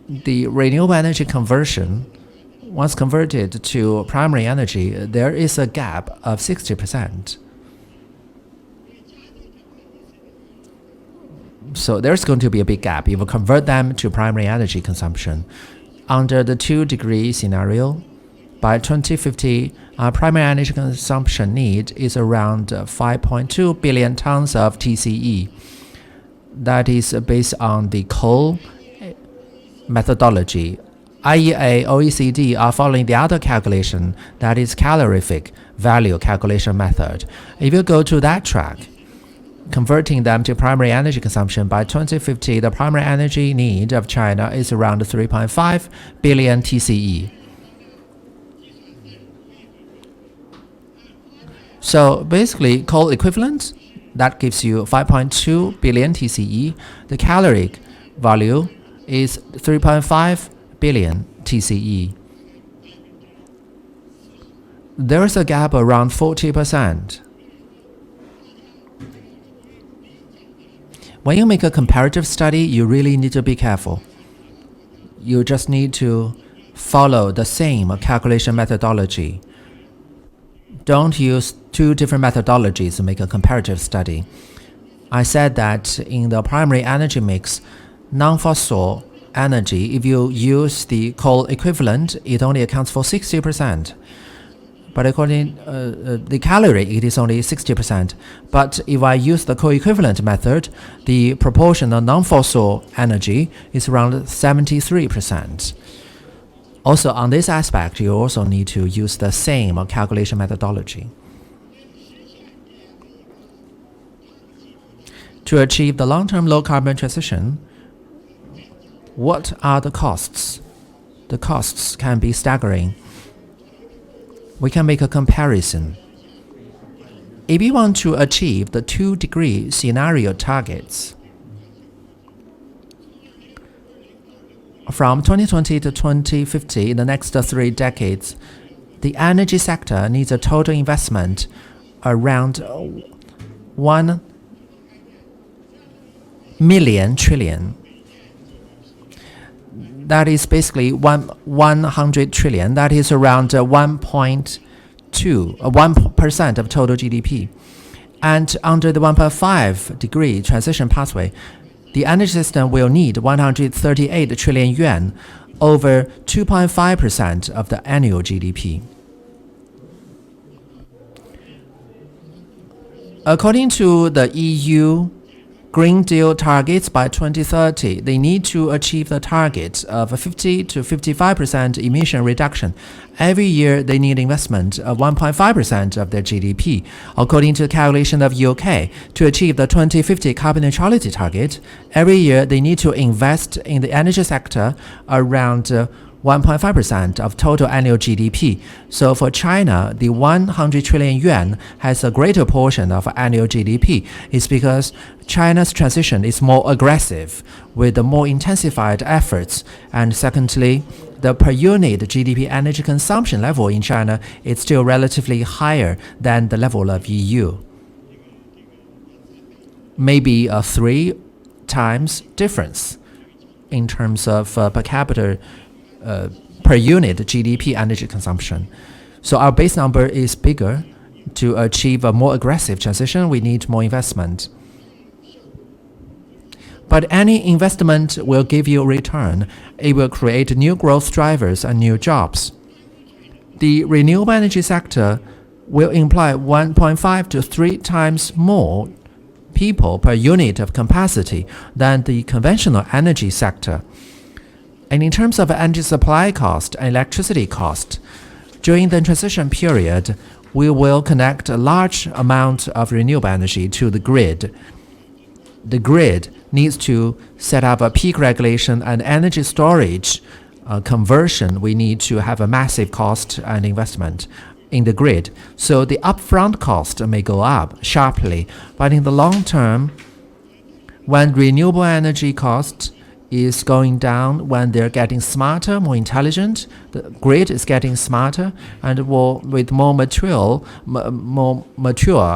The renewable energy conversion, once converted to primary energy, there is a gap of 60%. So there's going to be a big gap if you convert them to primary energy consumption. Under the 2-degree scenario, by 2050, our primary energy consumption need is around 5.2 billion tons of TCE. That is based on the coal methodology. IEA, OECD are following the other calculation, that is calorific value calculation method. If you go to that track, converting them to primary energy consumption, by 2050, the primary energy need of China is around 3.5 billion TCE. So basically, coal equivalent, that gives you 5.2 billion TCE. The caloric value is 3.5 billion TCE. There's a gap around 40%. When you make a comparative study, you really need to be careful. You just need to follow the same calculation methodology. Don't use two different methodologies to make a comparative study. I said that in the primary energy mix, non-fossil energy, if you use the coal equivalent, it only accounts for 60%. But according the calorie, it is only 60%. But if I use the co-equivalent method, the proportion of non-fossil energy is around 73%. Also, on this aspect, you also need to use the same calculation methodology. To achieve the long-term low-carbon transition, what are the costs? The costs can be staggering. We can make a comparison. If you want to achieve the 2-degree scenario targets, from 2020 to 2050, in the next 3 decades, the energy sector needs a total investment around 1 million trillion. That is basically 100 trillion. That is around 1% of total GDP. And under the 1.5-degree transition pathway, the energy system will need 138 trillion yuan, over 2.5% of the annual GDP. According to the EU Green Deal targets by 2030, they need to achieve the target of a 50 to 55% emission reduction. Every year, they need investment of 1.5% of their GDP. According to the calculation of UK, to achieve the 2050 carbon neutrality target, every year they need to invest in the energy sector around 1.5% of total annual GDP. So for China, the 100 trillion yuan has a greater portion of annual GDP. It's because China's transition is more aggressive with the more intensified efforts. And secondly, the per unit GDP energy consumption level in China is still relatively higher than the level of EU. Maybe a 3 times difference in terms of per capita per unit GDP energy consumption. So our base number is bigger. To achieve a more aggressive transition, we need more investment. But any investment will give you a return. It will create new growth drivers and new jobs. The renewable energy sector will imply 1.5 to 3 times more people per unit of capacity than the conventional energy sector. And in terms of energy supply cost and electricity cost, during the transition period, we will connect a large amount of renewable energy to the grid. The grid needs to set up a peak regulation and energy storage conversion. We need to have a massive cost and investment in the grid. So the upfront cost may go up sharply, but in the long term, when renewable energy costs is going down, when they're getting smarter, more intelligent, the grid is getting smarter, and with more mature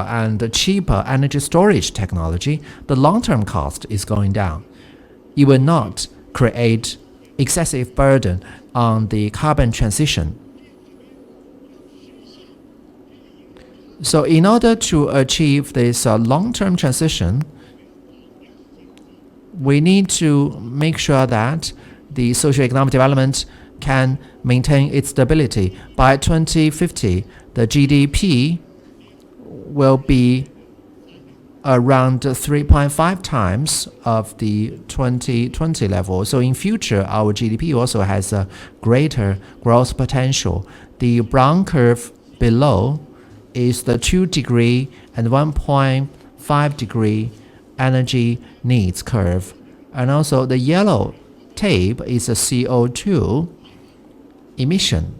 and cheaper energy storage technology, the long-term cost is going down. It will not create excessive burden on the carbon transition. So in order to achieve this long-term transition, we need to make sure that the socioeconomic development can maintain its stability. By 2050, the GDP will be around 3.5 times of the 2020 level. So in future, our GDP also has a greater growth potential. The brown curve below is the 2-degree and 1.5-degree energy needs curve, and also the yellow tape is a CO2 emission.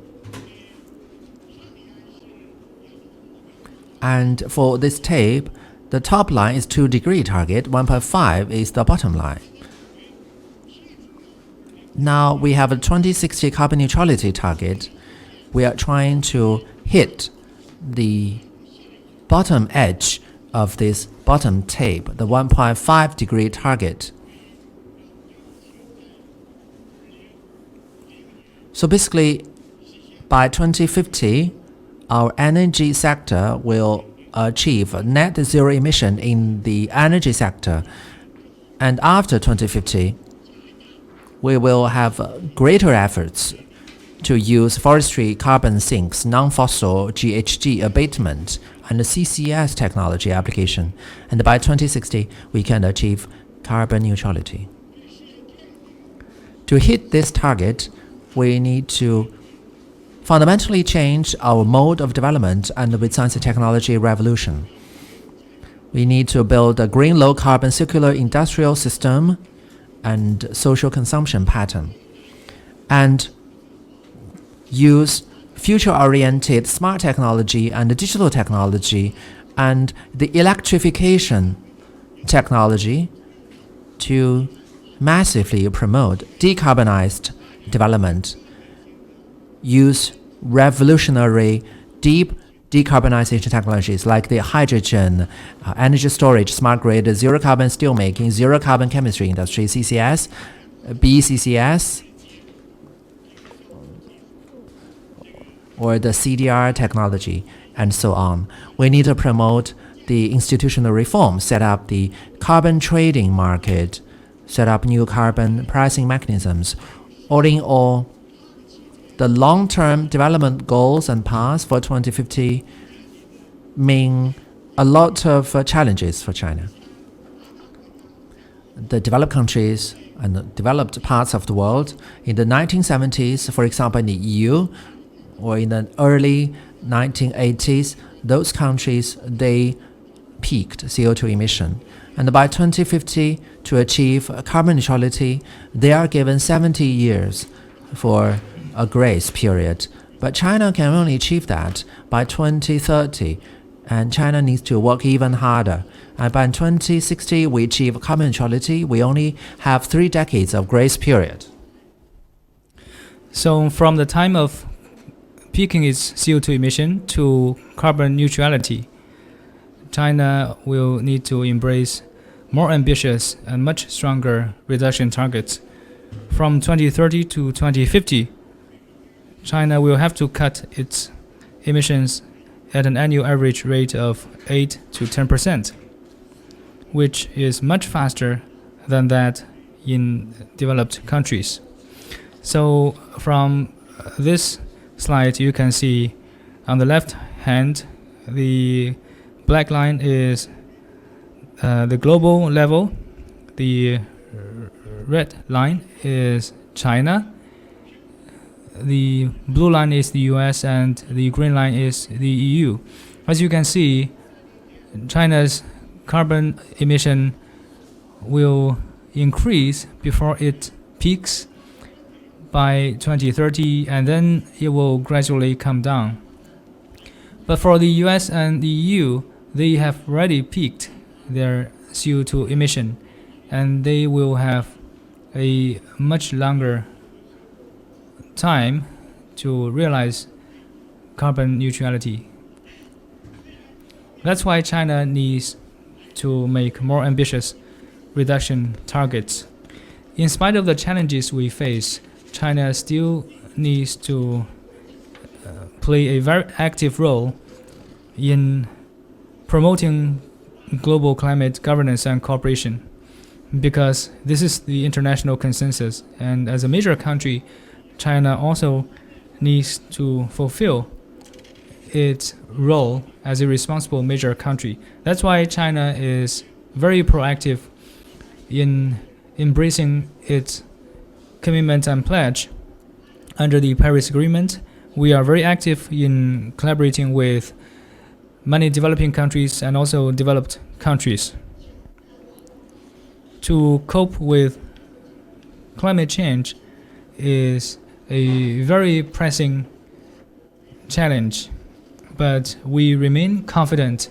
And for this tape, the top line is 2-degree target, 1.5 is the bottom line. Now we have a 2060 carbon neutrality target. We are trying to hit the bottom edge of this bottom tape, the 1.5-degree target. So basically, by 2050, our energy sector will achieve net zero emission in the energy sector. And after 2050, we will have greater efforts to use forestry carbon sinks, non-fossil GHG abatement, and the CCS technology application. And by 2060, we can achieve carbon neutrality. To hit this target, we need to fundamentally change our mode of development and with science and technology revolution. We need to build a green low-carbon circular industrial system and social consumption pattern, and use future-oriented smart technology and digital technology and the electrification technology to massively promote decarbonized development. Use revolutionary deep decarbonization technologies like the hydrogen, energy storage, smart grid, zero carbon steelmaking, zero carbon chemistry industry, CCS, BCCS, or the CDR technology, and so on. We need to promote the institutional reform, set up the carbon trading market, set up new carbon pricing mechanisms. All in all, the long-term development goals and paths for 2050 mean a lot of challenges for China. the developed countries and the developed parts of the world. In the 1970s, for example, in the EU, or in the early 1980s, those countries, they peaked CO2 emission. And by 2050, to achieve carbon neutrality, they are given 70 years for a grace period. But China can only achieve that by 2030, and China needs to work even harder. And by 2060, we achieve carbon neutrality. We only have 3 decades of grace period. So from the time of peaking its CO2 emission to carbon neutrality, China will need to embrace more ambitious and much stronger reduction targets. From 2030 to 2050, China will have to cut its emissions at an annual average rate of 8 to 10%, which is much faster than that in developed countries. So from this slide, you can see on the left hand, the black line is the global level, the red line is China, the blue line is the US, and the green line is the EU. As you can see, China's carbon emission will increase before it peaks by 2030, and then it will gradually come down. But for the US and the EU, they have already peaked their CO2 emission, and they will have a much longer time to realize carbon neutrality. That's why China needs to make more ambitious reduction targets. In spite of the challenges we face, China still needs to play a very active role in promoting global climate governance and cooperation, because this is the international consensus. And as a major country, China also needs to fulfill its role as a responsible major country. That's why China is very proactive in embracing its commitment and pledge under the Paris Agreement. We are very active in collaborating with many developing countries and also developed countries to cope with climate change is a very pressing challenge, but we remain confident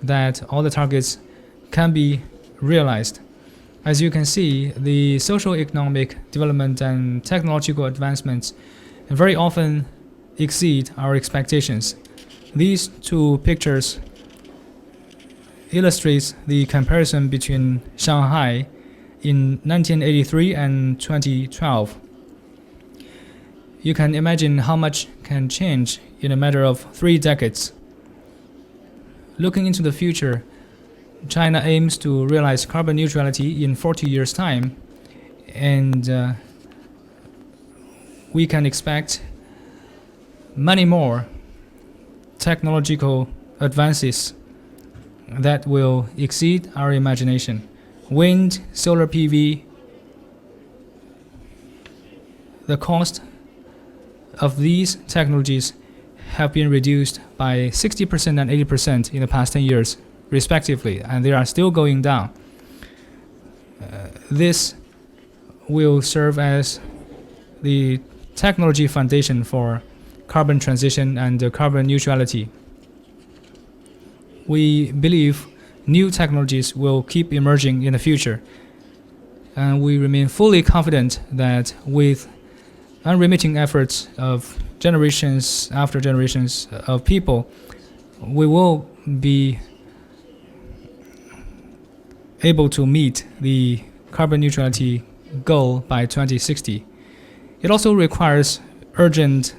that all the targets can be realized. As you can see, the social economic development and technological advancements very often exceed our expectations. These two pictures illustrate the comparison between Shanghai in 1983 and 2012. You can imagine how much can change in a matter of 3 decades. Looking into the future, China aims to realize carbon neutrality in 40 years' time, and we can expect many more technological advances that will exceed our imagination. Wind, solar PV, the cost of these technologies have been reduced by 60% and 80% in the past 10 years, respectively, and they are still going down. This will serve as the technology foundation for carbon transition and carbon neutrality. We believe new technologies will keep emerging in the future, and we remain fully confident that with unremitting efforts of generations after generations of people, we will be able to meet the carbon neutrality goal by 2060. It also requires urgent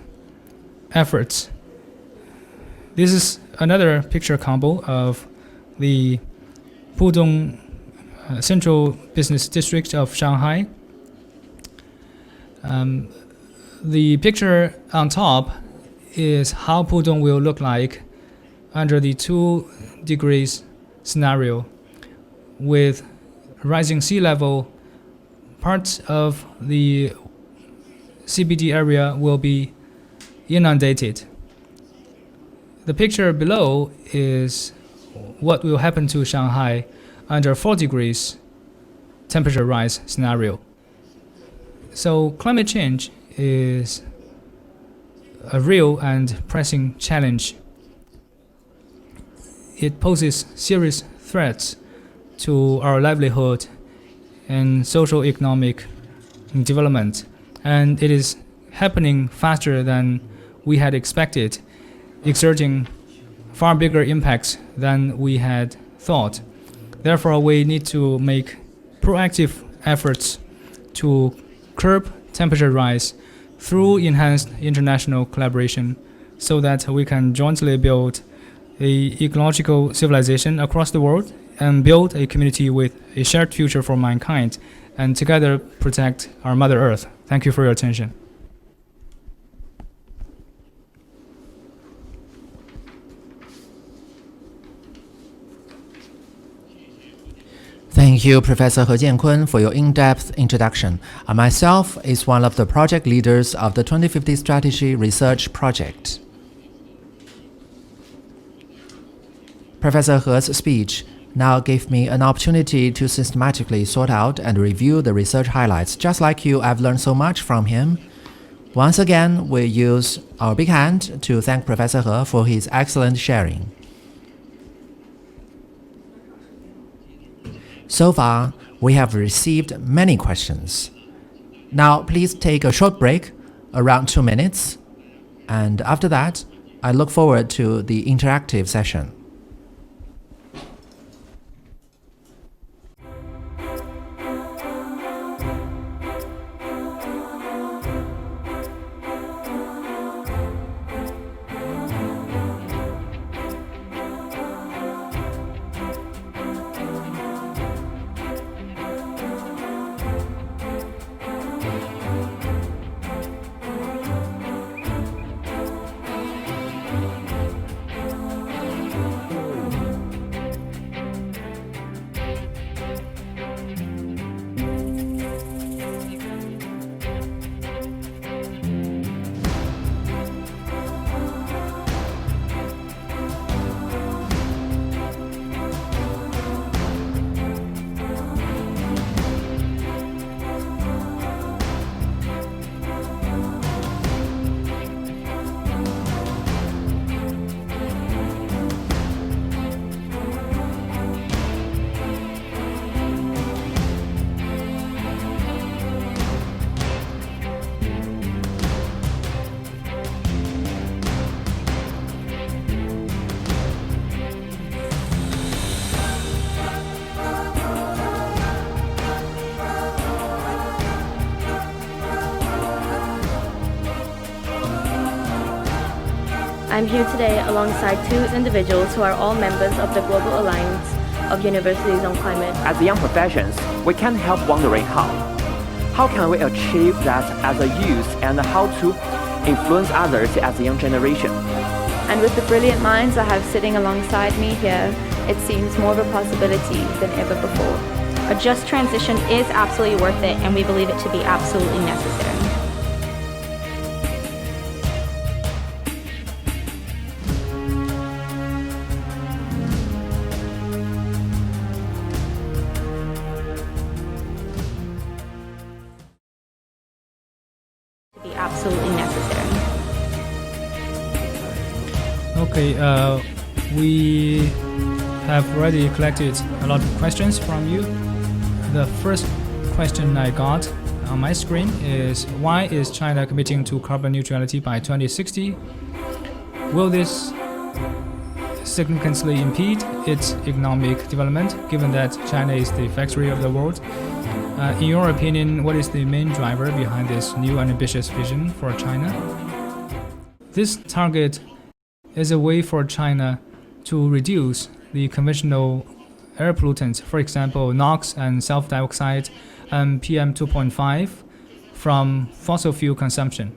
efforts. This is another picture combo of the Pudong Central Business District of Shanghai. The picture on top is how Pudong will look like under the 2 degrees scenario, with rising sea level, parts of the CBD area will be inundated. The picture below is what will happen to Shanghai under 4 degrees temperature rise scenario. So climate change is a real and pressing challenge. It poses serious threats to our livelihood and social economic development, and it is happening faster than we had expected, exerting far bigger impacts than we had thought. Therefore, we need to make proactive efforts to curb temperature rise through enhanced international collaboration so that we can jointly build an ecological civilization across the world and build a community with a shared future for mankind and together protect our Mother Earth. Thank you for your attention. Thank you, Professor HE Jian Kun, for your in-depth introduction. I myself is one of the project leaders of the 2050 Strategy Research Project. Professor He's speech now gave me an opportunity to systematically sort out and review the research highlights. Just like you, I've learned so much from him. Once again, we use our big hand to thank Professor He for his excellent sharing. So far, we have received many questions. Now, please take a short break, around 2 minutes, and after that, I look forward to the interactive session. I'm here today alongside 2 individuals who are all members of the Global Alliance of Universities on Climate. As young professions, we can't help wondering how. How can we achieve that as a youth and how to influence others as a young generation? And with the brilliant minds I have sitting alongside me here, it seems more of a possibility than ever before. A just transition is absolutely worth it, and we believe it to be absolutely necessary. Okay, we have already collected a lot of questions from you. The first question I got on my screen is, why is China committing to carbon neutrality by 2060? Will this significantly impede its economic development, given that China is the factory of the world? In your opinion, what is the main driver behind this new and ambitious vision for China? This target is a way for China to reduce the conventional air pollutants, for example, NOx and sulfur dioxide and PM 2.5 from fossil fuel consumption.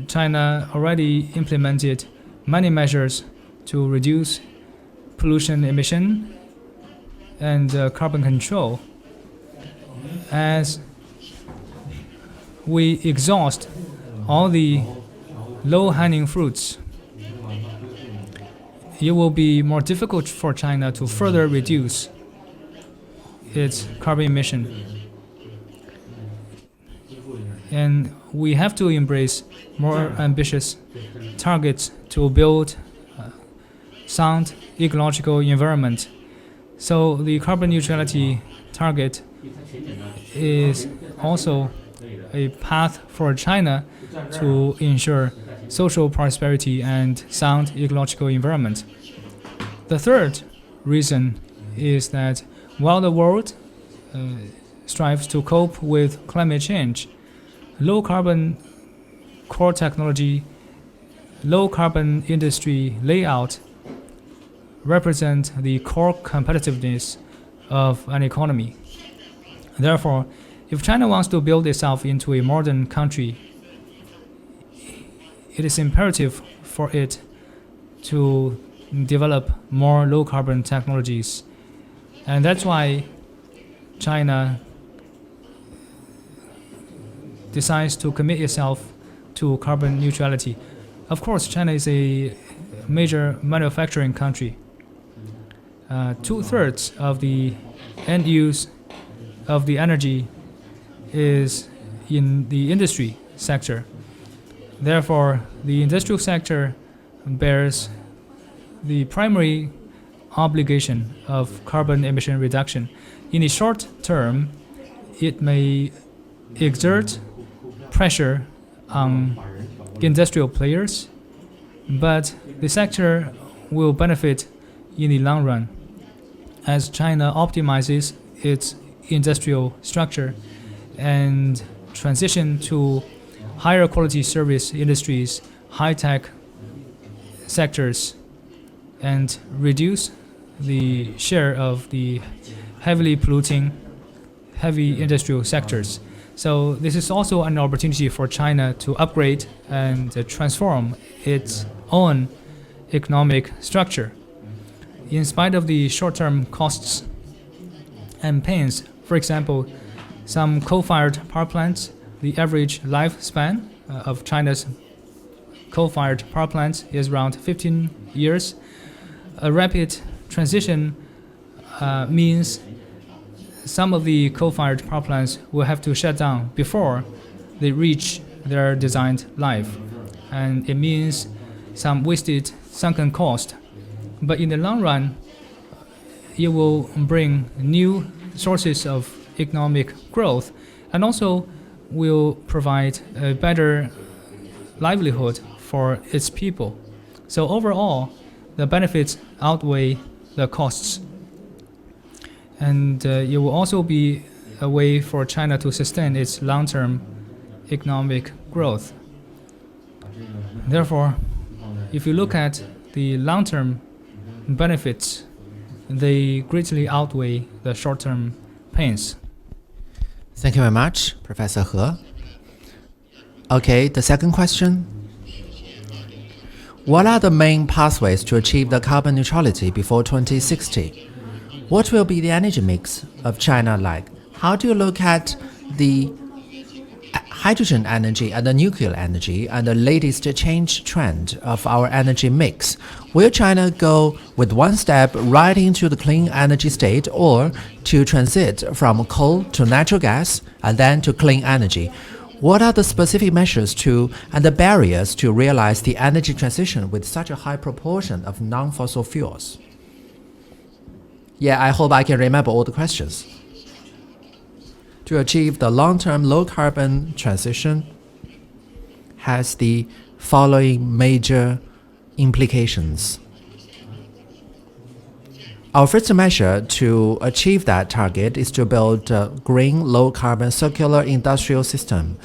China already implemented many measures to reduce pollution emission and carbon control, as we exhaust all the low-hanging fruits, it will be more difficult for China to further reduce its carbon emission. And we have to embrace more ambitious targets to build a sound ecological environment. So the carbon neutrality target is also a path for China to ensure social prosperity and sound ecological environment. The third reason is that while the world strives to cope with climate change, low carbon core technology, low carbon industry layout represent the core competitiveness of an economy. Therefore, if China wants to build itself into a modern country, it is imperative for it to develop more low carbon technologies. And that's why China decides to commit itself to carbon neutrality. Of course, China is a major manufacturing country. 2/3 of the end use of the energy is in the industry sector. Therefore, the industrial sector bears the primary obligation of carbon emission reduction. In the short term, it may exert pressure on industrial players, but the sector will benefit in the long run as China optimizes its industrial structure and transition to higher quality service industries, high-tech sectors, and reduce the share of the heavily polluting heavy industrial sectors. So this is also an opportunity for China to upgrade and transform its own economic structure. In spite of the short-term costs and pains, for example, some coal-fired power plants, the average lifespan of China's coal-fired power plants is around 15 years. A rapid transition means some of the coal-fired power plants will have to shut down before they reach their designed life. And it means some wasted sunken cost. But in the long run, it will bring new sources of economic growth and also will provide a better livelihood for its people. So overall, the benefits outweigh the costs. And it will also be a way for China to sustain its long-term economic growth. Therefore, if you look at the long-term benefits, they greatly outweigh the short-term pains. Thank you very much, Professor He. Okay, the second question. What are the main pathways to achieve the carbon neutrality before 2060? What will be the energy mix of China like? How do you look at the hydrogen energy and the nuclear energy and the latest change trend of our energy mix? Will China go with one step right into the clean energy state or to transit from coal to natural gas and then to clean energy? What are the specific measures and the barriers to realize the energy transition with such a high proportion of non-fossil fuels? Yeah, I hope I can remember all the questions. To achieve the long-term low-carbon transition has the following major implications. Our first measure to achieve that target is to build a green, low-carbon, circular industrial system.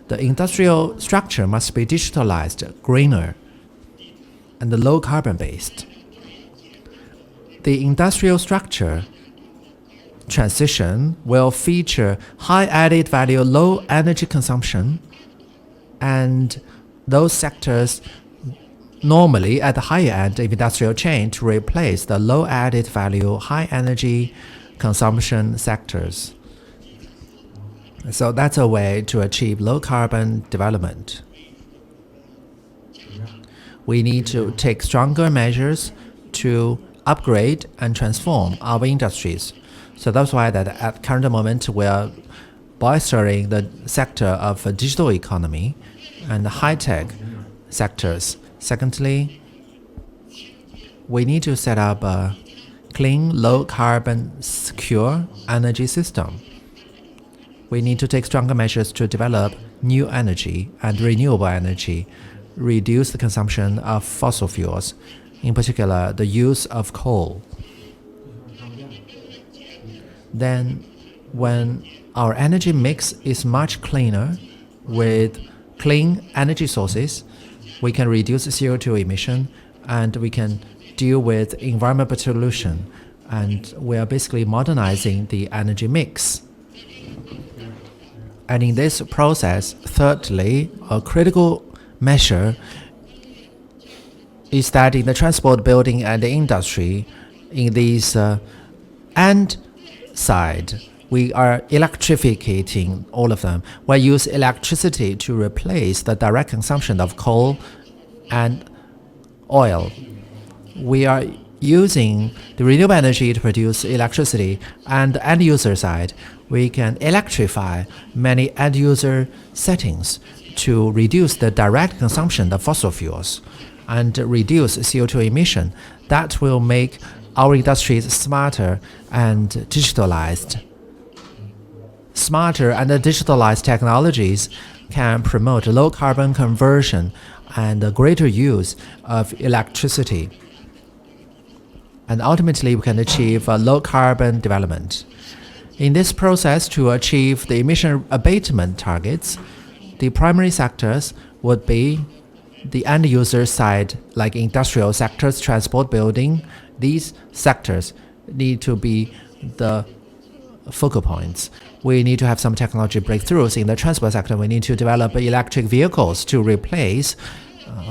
The industrial structure must be digitalized, greener, and low-carbon based. The industrial structure transition will feature high added value, low energy consumption, and those sectors normally at the higher end of industrial chain to replace the low added value, high energy consumption sectors. So that's a way to achieve low carbon development. We need to take stronger measures to upgrade and transform our industries. So that's why that at current moment we are bolstering the sector of digital economy and high-tech sectors. Secondly, we need to set up a clean, low-carbon, secure energy system. We need to take stronger measures to develop new energy and renewable energy, reduce the consumption of fossil fuels, in particular the use of coal. Then, when our energy mix is much cleaner with clean energy sources, we can reduce CO2 emission and we can deal with environmental pollution. And we are basically modernizing the energy mix. And in this process, thirdly, a critical measure is that in the transport, building, and the industry, in these end side, we are electrifying all of them. We use electricity to replace the direct consumption of coal and oil. We are using the renewable energy to produce electricity, and the end user side, we can electrify many end user settings to reduce the direct consumption of fossil fuels and reduce CO2 emission. That will make our industries smarter and digitalized. Smarter and digitalized technologies can promote low carbon conversion and a greater use of electricity. And ultimately, we can achieve a low carbon development. In this process, to achieve the emission abatement targets, the primary sectors would be the end user side, like industrial sectors, transport, building. These sectors need to be the focal points. We need to have some technology breakthroughs in the transport sector. We need to develop electric vehicles to replace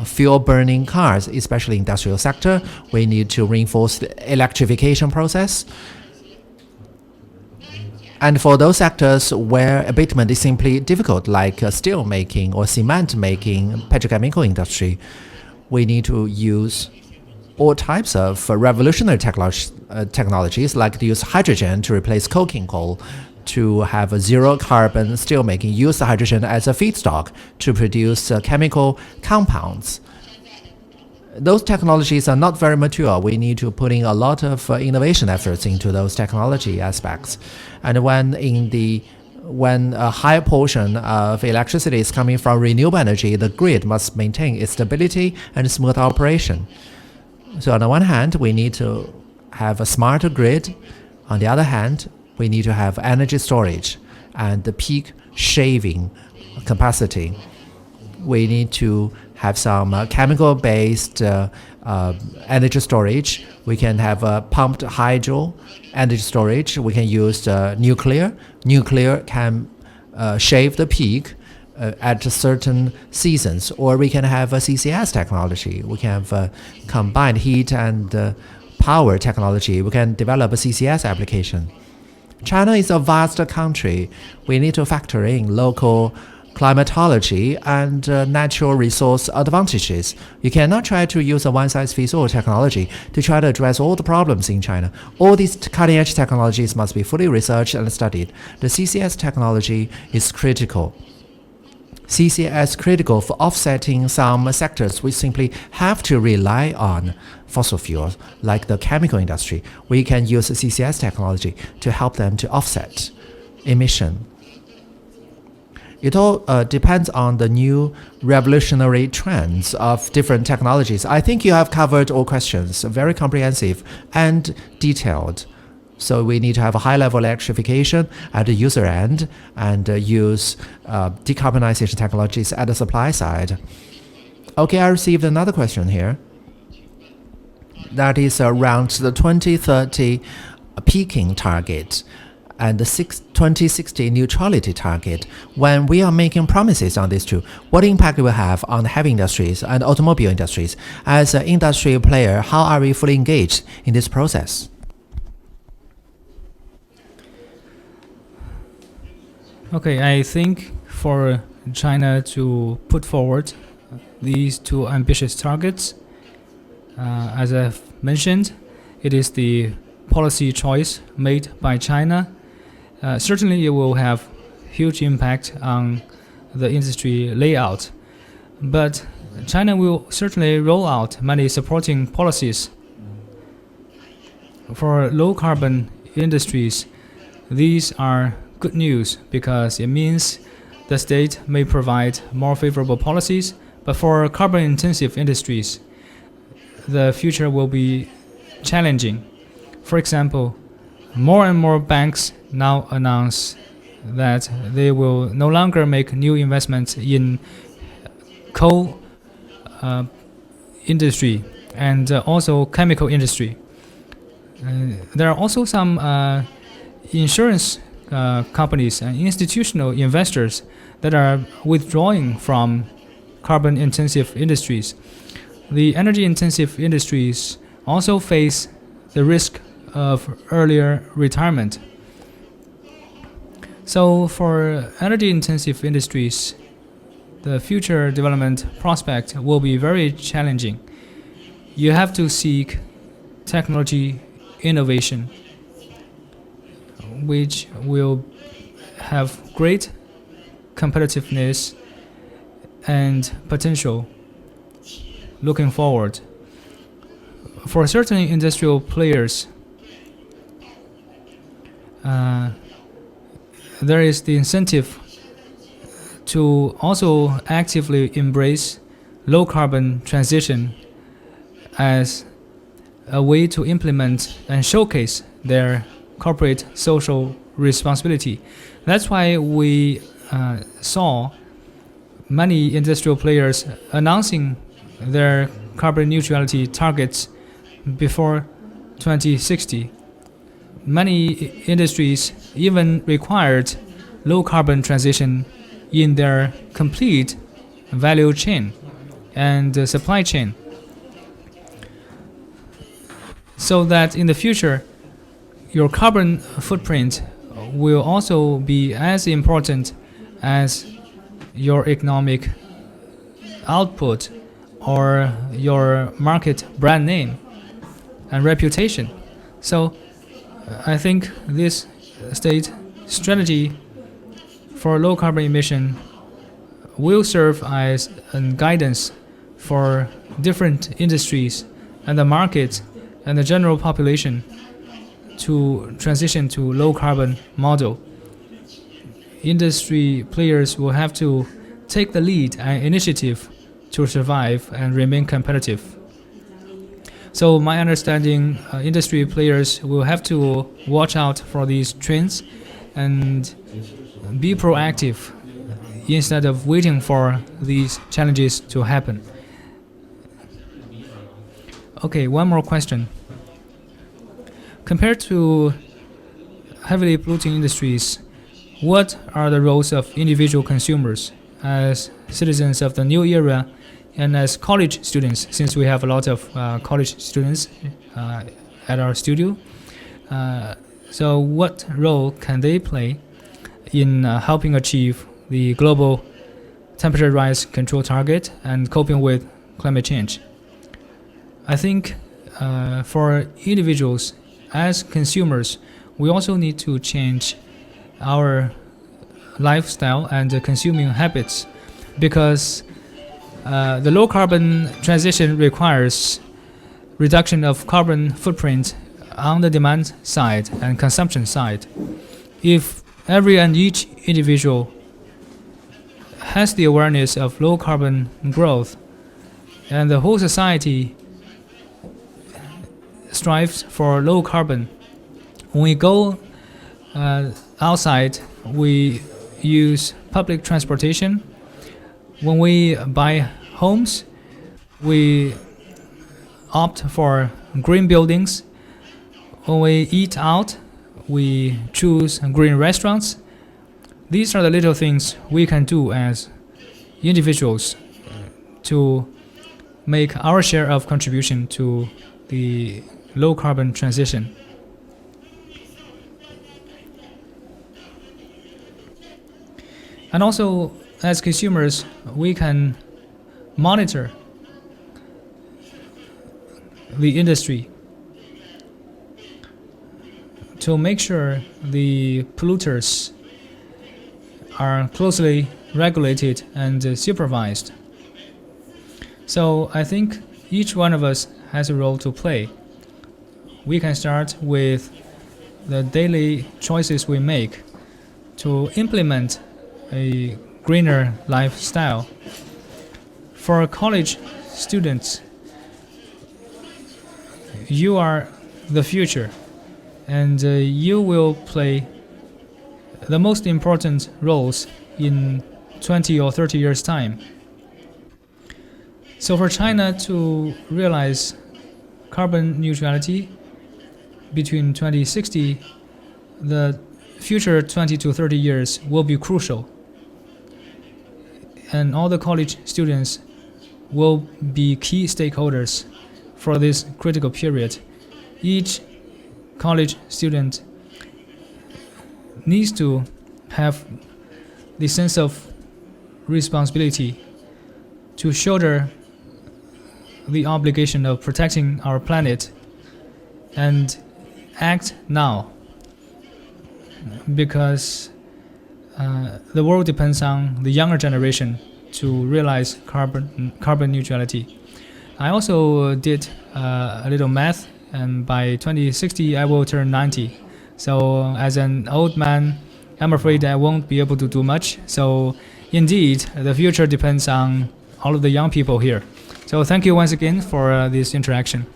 fuel-burning cars, especially industrial sector. We need to reinforce the electrification process. And for those sectors where abatement is simply difficult, like steel making or cement making, petrochemical industry, we need to use all types of revolutionary technologies, like to use hydrogen to replace coking coal, to have a zero carbon steel making, use the hydrogen as a feedstock to produce chemical compounds. Those technologies are not very mature. We need to put in a lot of innovation efforts into those technology aspects. And when a high portion of electricity is coming from renewable energy, the grid must maintain its stability and smooth operation. So on the one hand, we need to have a smarter grid. On the other hand, we need to have energy storage and the peak shaving capacity. We need to have some chemical-based energy storage. We can have pumped hydro energy storage. We can use nuclear. Nuclear can shave the peak at certain seasons. Or we can have a CCS technology. We can have combined heat and power technology. We can develop a CCS application. China is a vast country. We need to factor in local climatology and natural resource advantages. You cannot try to use a one-size-fits-all technology to try to address all the problems in China. All these cutting-edge technologies must be fully researched and studied. The CCS technology is critical. CCS critical for offsetting some sectors which simply have to rely on fossil fuels, like the chemical industry. We can use CCS technology to help them to offset emission. It all depends on the new revolutionary trends of different technologies. I think you have covered all questions, very comprehensive and detailed. So we need to have a high-level electrification at the user end and use decarbonization technologies at the supply side. Okay, I received another question here. That is around the 2030 peaking target. and the 2060 neutrality target, when we are making promises on these two, what impact it will have on the heavy industries and automobile industries? As an industry player, how are we fully engaged in this process? Okay, I think for China to put forward these two ambitious targets, as I've mentioned, it is the policy choice made by China. Certainly it will have huge impact on the industry layout, but China will certainly roll out many supporting policies. For low carbon industries, these are good news because it means the state may provide more favorable policies, but for carbon intensive industries, the future will be challenging. For example, more and more banks now announce that they will no longer make new investments in coal industry and also chemical industry. There are also some insurance companies and institutional investors that are withdrawing from carbon intensive industries. The energy intensive industries also face the risk of earlier retirement. So for energy intensive industries, the future development prospect will be very challenging. You have to seek technology innovation, which will have great competitiveness and potential looking forward. For certain industrial players, there is the incentive to also actively embrace low carbon transition as a way to implement and showcase their corporate social responsibility. That's why we saw many industrial players announcing their carbon neutrality targets before 2060. Many industries even required low carbon transition in their complete value chain and supply chain, so that in the future your carbon footprint will also be as important as your economic output or your market brand name and reputation. So I think this state strategy for low carbon emission will serve as a guidance for different industries and the market and the general population to transition to low carbon model. Industry players will have to take the lead and initiative to survive and remain competitive. So my understanding, industry players will have to watch out for these trends and be proactive instead of waiting for these challenges to happen. Okay, one more question. Compared to heavily polluting industries, what are the roles of individual consumers as citizens of the new era and as college students, since we have a lot of college students at our studio? So what role can they play in helping achieve the global temperature rise control target and coping with climate change? I think for individuals, as consumers, we also need to change our lifestyle and consuming habits, because the low carbon transition requires reduction of carbon footprint on the demand side and consumption side. If every and each individual has the awareness of low carbon growth and the whole society strives for low carbon, when we go outside, we use public transportation. When we buy homes, we opt for green buildings. When we eat out, we choose green restaurants. These are the little things we can do as individuals to make our share of contribution to the low carbon transition. And also, as consumers, we can monitor the industry to make sure the polluters are closely regulated and supervised. So I think each one of us has a role to play. We can start with the daily choices we make to implement a greener lifestyle. For college students, you are the future, and you will play the most important roles in 20 or 30 years' time. So for China to realize carbon neutrality between 2060, the future 20 to 30 years will be crucial. And all the college students will be key stakeholders for this critical period. Each college student needs to have the sense of responsibility to shoulder the obligation of protecting our planet and act now, because the world depends on the younger generation to realize carbon neutrality. I also did a little math, and by 2060 I will turn 90. So as an old man, I'm afraid I won't be able to do much. So indeed, the future depends on all of the young people here. So thank you once again for this interaction.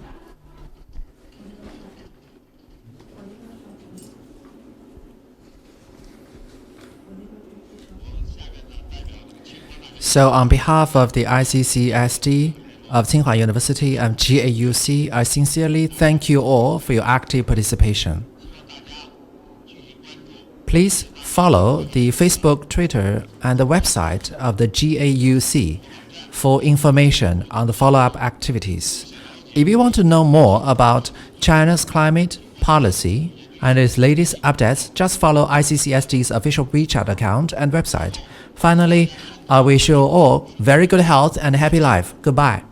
So on behalf of the ICCSD of Tsinghua University and GAUC, I sincerely thank you all for your active participation. Please follow the Facebook, Twitter, and the website of the GAUC for information on the follow-up activities. If you want to know more about China's climate policy and its latest updates, just follow ICCSD's official WeChat account and website. Finally, I wish you all very good health and a happy life. Goodbye.